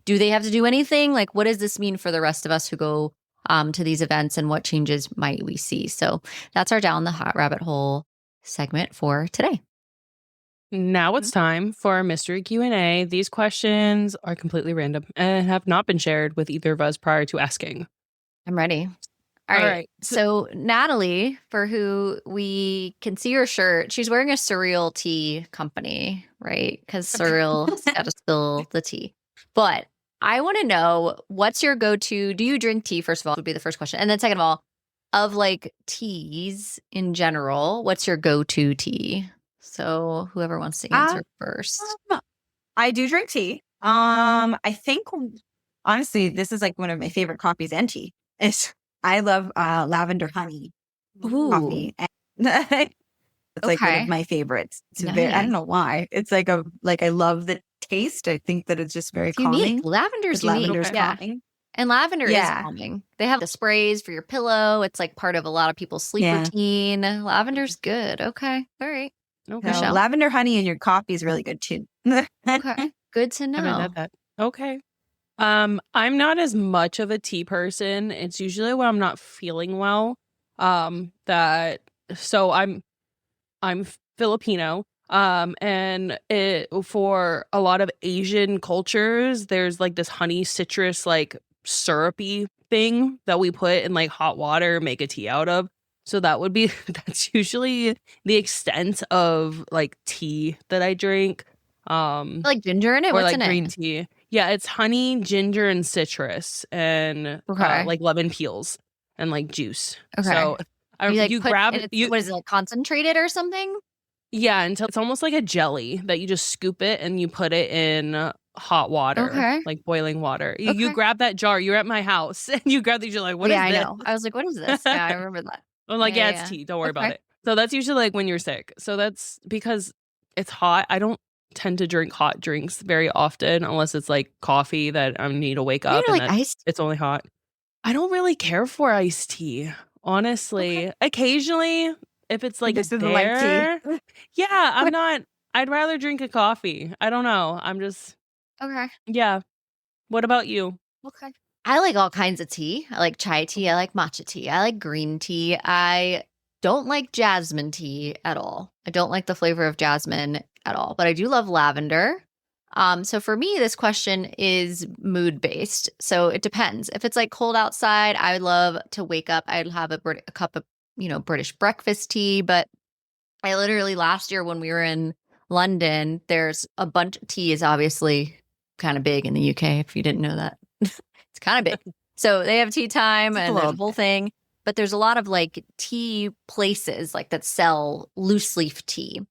S1: Do they have to do anything? Like, what does this mean for the rest of us who go to these events, and what changes might we see? So that's our Down the Hot Rabbit Hole segment for today.
S2: Now it's time for our mystery Q&A. These questions are completely random and have not been shared with either of us prior to asking.
S1: I'm ready. All right. So Natalie, for who we can see her shirt, she's wearing a Surreal Tea company, right? Because Surreal's got to spill the tea. But I want to know, what's your go-to? Do you drink tea, first of all, would be the first question. And then second of all, of like teas in general, what's your go-to tea? So whoever wants to answer first.
S3: I do drink tea. I think honestly, this is like one of my favorite coffees and tea. I love lavender honey coffee. And it's like one of my favorites. It's very, I don't know why. It's like I love the taste. I think that it's just very calming.
S1: Lavender's unique.
S3: Lavender's calming.
S1: And lavender is calming. They have the sprays for your pillow. It's like part of a lot of people's sleep routine. Lavender's good. Okay. All right.
S3: Okay. So lavender honey in your coffee is really good too.
S1: Okay. Good to know.
S2: I haven't had that. Okay. I'm not as much of a tea person. It's usually when I'm not feeling well. So I'm Filipino. And for a lot of Asian cultures, there's like this honey citrus like syrupy thing that we put in like hot water, make a tea out of. So that's usually the extent of like tea that I drink.
S1: Like ginger in it? What's
S2: like
S1: in
S2: green
S1: it?
S2: tea. Yeah, it's honey, ginger, and citrus, and like lemon peels and like juice.
S1: Okay.
S2: So you grab
S1: it. What is it, like concentrated or something?
S2: Yeah, until it's almost like a jelly that you just scoop it and you put it in hot water, like boiling water. You grab that jar. You're at my house and you grab these. You're like, what is this?
S1: Yeah, I know. I was like, what is this? Yeah, I remember that.
S2: I'm like, it's tea. Don't worry about it. So that's usually like when you're sick. So that's because it's hot. I don't tend to drink hot drinks very often unless it's like coffee that I need to wake up and it's only hot. I don't really care for iced tea, honestly. Occasionally, if it's like there, I'm not. I'd rather drink a coffee. I don't know. I'm just yeah. What about you?
S1: Okay. I like all kinds of tea. I like chai tea. I like matcha tea. I like green tea. I don't like jasmine tea at all. I don't like the flavor of jasmine at all, but I do love lavender. So for me, this question is mood based. So it depends. If it's like cold outside, I would love to wake up. I'd have a cup of, British breakfast tea. But I literally last year when we were in London, there's a bunch. Tea is obviously kind of big in the UK. If you didn't know that, it's kind of big. So they have tea time and there's a whole thing. But there's a lot of like tea places like that sell loose leaf tea.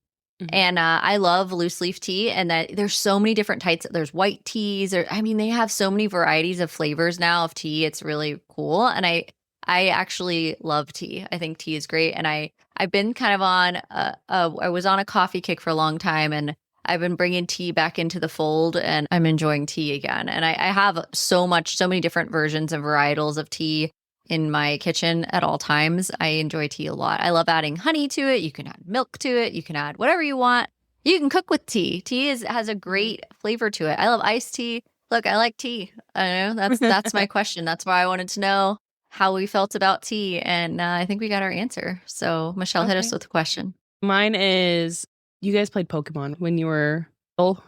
S1: And I love loose leaf tea, and that there's so many different types. There's white teas. They have so many varieties of flavors now of tea. It's really cool. And I actually love tea. I think tea is great. And I've been kind of on, I was on a coffee kick for a long time, and I've been bringing tea back into the fold, and I'm enjoying tea again. And I have so many different versions and varietals of tea in my kitchen at all times. I enjoy tea a lot. I love adding honey to it. You can add milk to it. You can add whatever you want. You can cook with tea. Tea has a great flavor to it. I love iced tea. Look, I like tea. I know that's my question. That's why I wanted to know how we felt about tea, and I think we got our answer. So Michelle, hit us with a question.
S2: Mine is: you guys played Pokemon when you were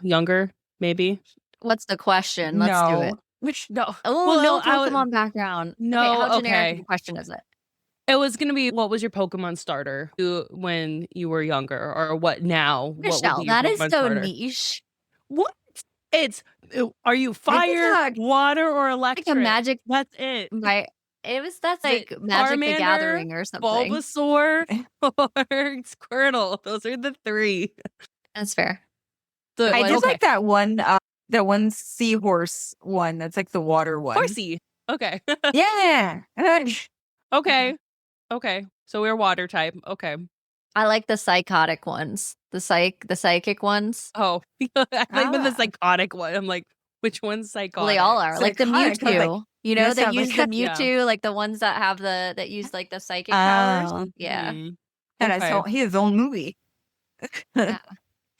S2: younger, maybe?
S1: What's the question? Let's do it.
S2: No.
S1: Oh, no Pokemon background.
S2: No,
S1: how generic of a question is it?
S2: It was going to be, what was your Pokemon starter when you were younger, or what now?
S1: Michelle, that is so niche.
S2: What? Are you fire, water, or electric?
S1: Like a magic.
S2: That's it.
S1: Right. That's like Magic the Gathering or something.
S2: Bulbasaur or Squirtle. Those are the three.
S1: That's fair.
S3: I just like that one. That one seahorse one. That's like the water one.
S2: Horsey. Okay.
S3: Yeah.
S2: Okay. So we're water type. Okay.
S1: I like the psychotic ones. The psychic ones.
S2: Oh, I like the psychotic one. I'm like, which one's psychotic?
S1: Well, they all are. Like the Mewtwo. Like, they use the Mewtwo, like the ones that have that use like the psychic powers. Yeah.
S3: And he has his own movie.
S1: Yeah.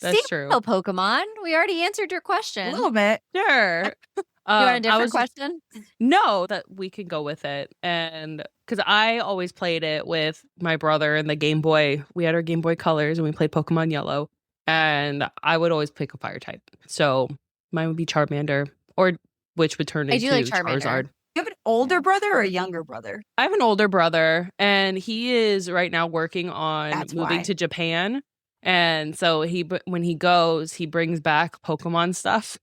S2: That's true.
S1: Pokemon. We already answered your question.
S3: A little bit.
S2: Sure.
S1: You want a different question?
S2: No, that we can go with it. And because I always played it with my brother and the Game Boy. We had our Game Boy Colors and we played Pokemon Yellow. And I would always pick a fire type. So mine would be Charmander, or which would turn into Charizard.
S3: You have an older brother or a younger brother?
S2: I have an older brother, and he is right now working on moving to Japan. And so when he goes, he brings back Pokemon stuff.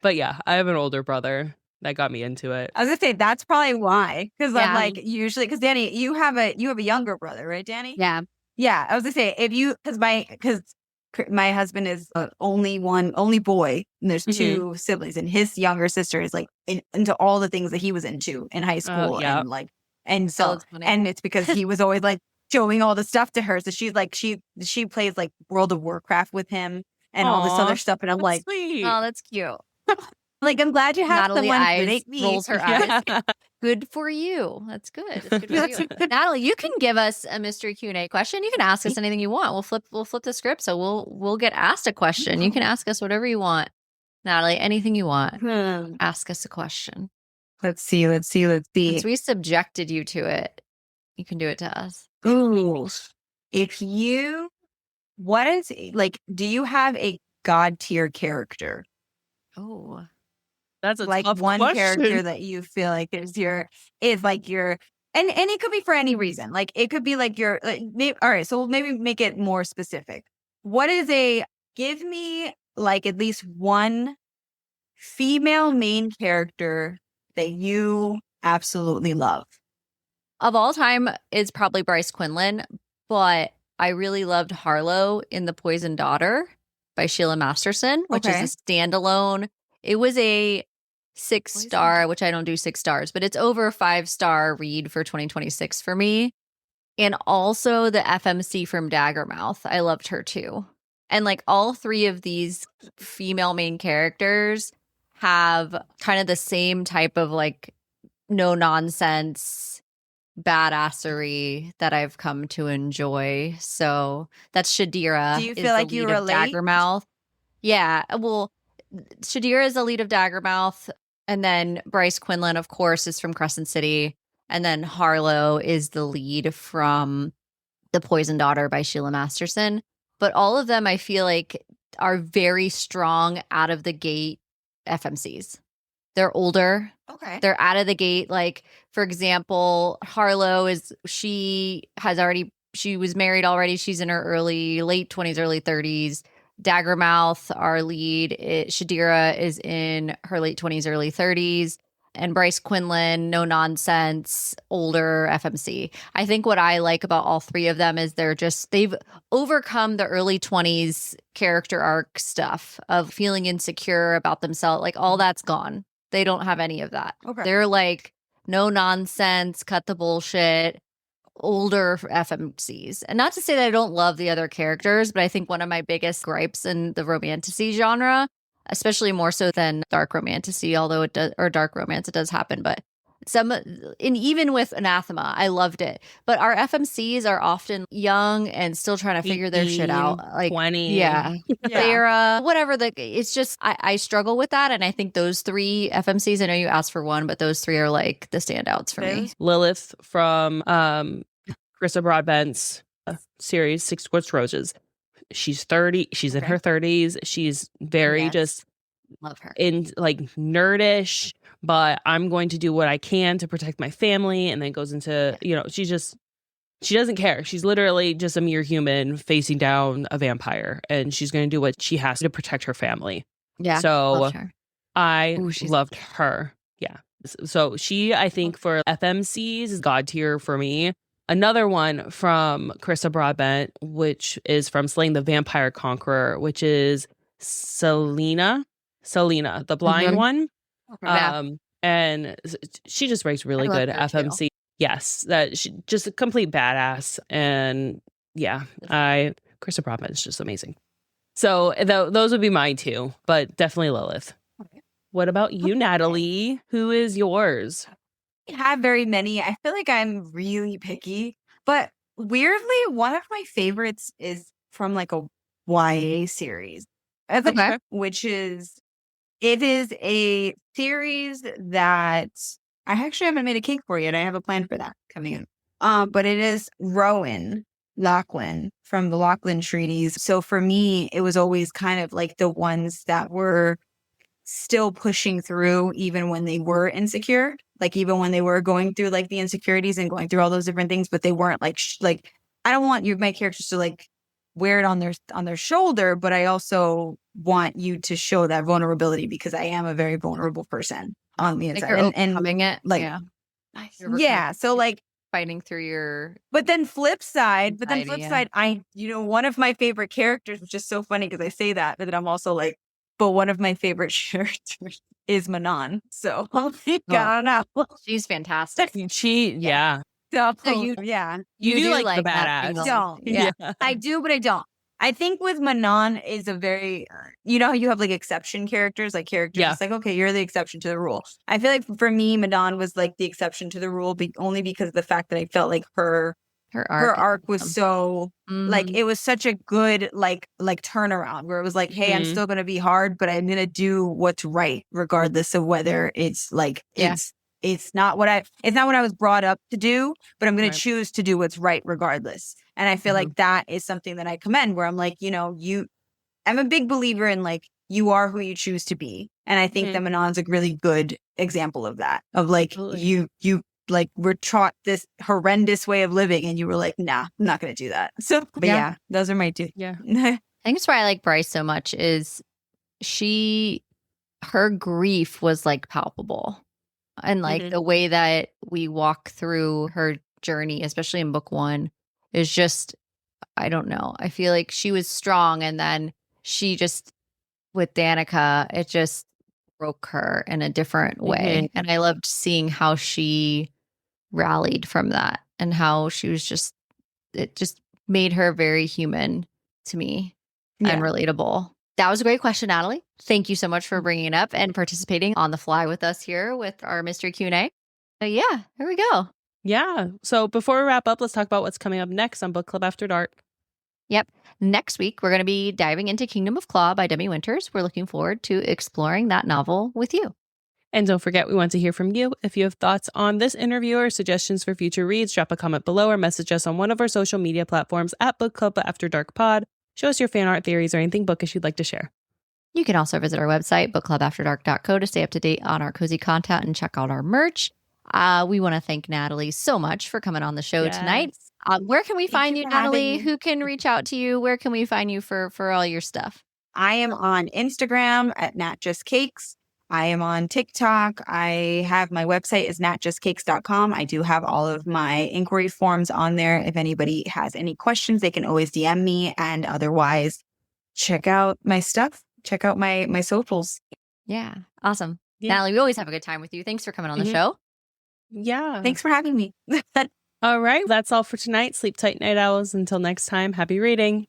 S2: But yeah, I have an older brother that got me into it.
S3: I was gonna say that's probably why, because I'm like usually because Danny, you have a younger brother, right, Danny?
S1: Yeah.
S3: I was gonna say because my husband is the only boy, and there's two siblings, and his younger sister is like into all the things that he was into in high school, and like, and so, and it's because he was always like showing all the stuff to her. So she's like, she plays like World of Warcraft with him and all this other stuff, and I'm like,
S2: sweet.
S1: Oh, that's cute.
S3: Like, I'm glad you have
S1: Natalie
S3: someone
S1: eyes
S3: relate me.
S1: rolls her eyes. Good for you. That's good. That's good for you. Natalie, you can give us a mystery Q&A question. You can ask us anything you want. We'll flip the script, so we'll get asked a question. You can ask us whatever you want. Natalie, anything you want. Ask us a question.
S3: Let's see.
S1: Since we subjected you to it, you can do it to us.
S3: Ooh. What is, like, do you have a God tier character?
S1: Oh.
S2: That's a
S3: like
S2: tough
S3: one
S2: question.
S3: character that you feel like is like your, and it could be for any reason. Like, it could be like your, like, all right, so we'll maybe make it more specific. Give me like at least one female main character that you absolutely love.
S1: Of all time, it's probably Bryce Quinlan, but I really loved Harlow in The Poisoned Daughter by Sheila Masterson, which is a standalone. It was a 6-star, which I don't do 6 stars, but it's over a 5-star read for 2026 for me. And also the FMC from Daggermouth. I loved her too. And like all 3 of these female main characters have kind of the same type of like no nonsense badassery that I've come to enjoy. So that's Shadira.
S3: Do you feel like you relate?
S1: Daggermouth. Yeah. Well, Shadira is the lead of Daggermouth. And then Bryce Quinlan, of course, is from Crescent City. And then Harlow is the lead from The Poisoned Daughter by Sheila Masterson. But all of them, I feel like, are very strong out of the gate FMCs. They're older.
S3: Okay.
S1: They're out of the gate. Like, for example, Harlow she was married already. She's in her late 20s, early 30s. Daggermouth, our lead, Shadira is in her late 20s, early 30s. And Bryce Quinlan, no nonsense, older FMC. I think what I like about all 3 of them is they've overcome the early 20s character arc stuff of feeling insecure about themselves. Like, all that's gone. They don't have any of that.
S3: Okay.
S1: They're like, no nonsense, cut the bullshit, older FMCs. And not to say that I don't love the other characters, but I think one of my biggest gripes in the romantasy genre, especially more so than dark romantasy, although it does, or dark romance, it does happen, but and even with Anathema, I loved it. But our FMCs are often young and still trying to figure their shit out. Like
S2: 20.
S1: Yeah. They're whatever. It's just, I struggle with that. And I think those 3 FMCs, I know you asked for one, but those 3 are like the standouts for me.
S2: Lilith from Carissa Broadbent's series, Six Quartz Roses. She's 30. She's in her 30s. She's very just
S1: love her
S2: in like nerdish, but I'm going to do what I can to protect my family. And then goes into, she doesn't care. She's literally just a mere human facing down a vampire, and she's going to do what she has to protect her family.
S1: Yeah.
S2: So I loved her. Yeah. So she, I think for FMCs is God tier for me. Another one from Carissa Broadbent, which is from Slaying the Vampire Conqueror, which is Selena, the blind one. And she just writes really good FMC. Too. Yes, that she just a complete badass. And yeah, Carissa Broadbent is just amazing. So those would be mine too, but definitely Lilith. Okay. What about you, Natalie? Who is yours?
S3: Have very many. I feel like I'm really picky, but weirdly, one of my favorites is from like a YA series, which is a series that I actually haven't made a cake for yet. I have a plan for that coming in. But it is Lachlan from the Lachlan Treaties. So for me, it was always kind of like the ones that were still pushing through even when they were insecure, like even when they were going through like the insecurities and going through all those different things, but they weren't like I don't want my characters to like wear it on their shoulder, but I also want you to show that vulnerability because I am a very vulnerable person on the inside.
S1: And coming it,
S3: like
S1: yeah.
S3: Yeah. So like
S1: fighting through your
S3: But then flip side,
S1: anxiety, yeah.
S3: one of my favorite characters, which is so funny because I say that, but then I'm also like, but one of my favorite characters is Manon. So I don't know.
S1: She's fantastic.
S2: Yeah.
S3: So,
S1: you-
S3: yeah.
S2: You do like the
S1: that
S2: badass.
S1: female.
S3: Don't.
S1: Yeah.
S3: I do, but I don't. I think with Manon is a very, you know how you have like exception characters, like characters,
S2: Yeah.
S3: it's like, okay, you're the exception to the rule. I feel like for me, Manon was like the exception to the rule only because of the fact that I felt like her arc was so, like, it was such a good, like turnaround where it was like, hey, I'm still going to be hard, but I'm going to do what's right, regardless of whether it's like, it's not what I was brought up to do, but I'm going to choose to do what's right regardless. And I feel like that is something that I commend, where I'm like, I'm a big believer in like, you are who you choose to be. And I think that Manon's a really good example of that, of like, you like were taught this horrendous way of living and you were like, nah, I'm not going to do that. So, but yeah, those are my two.
S2: Yeah.
S1: I think it's why I like Bryce so much is her grief was like palpable. And like the way that we walk through her journey, especially in book 1, is just, I don't know. I feel like she was strong, and then she just, with Danica, it just broke her in a different way. And I loved seeing how she rallied from that, and how she was it just made her very human to me and relatable. That was a great question, Natalie. Thank you so much for bringing it up and participating on the fly with us here with our mystery Q&A. Yeah, here we go.
S2: Yeah. So before we wrap up, let's talk about what's coming up next on Book Club After Dark.
S1: Yep. Next week, we're going to be diving into Kingdom of Claw by Demi Winters. We're looking forward to exploring that novel with you.
S2: And don't forget, we want to hear from you. If you have thoughts on this interview or suggestions for future reads, drop a comment below or message us on one of our social media platforms at Book Club After Dark Pod. Show us your fan art theories or anything bookish you'd like to share.
S1: You can also visit our website, bookclubafterdark.co, to stay up to date on our cozy content and check out our merch. We want to thank Natalie so much for coming on the show tonight. Where can we find you, Natalie? Who can reach out to you? Where can we find you for all your stuff?
S3: I am on Instagram at Nat Just Cakes. I am on TikTok. I have my website is natjustcakes.com. I do have all of my inquiry forms on there. If anybody has any questions, they can always DM me. And otherwise, check out my stuff. Check out my socials.
S1: Yeah. Awesome. Natalie, we always have a good time with you. Thanks for coming on the show.
S2: Yeah.
S3: Thanks for having me.
S2: All right. That's all for tonight. Sleep tight, night owls. Until next time, happy reading.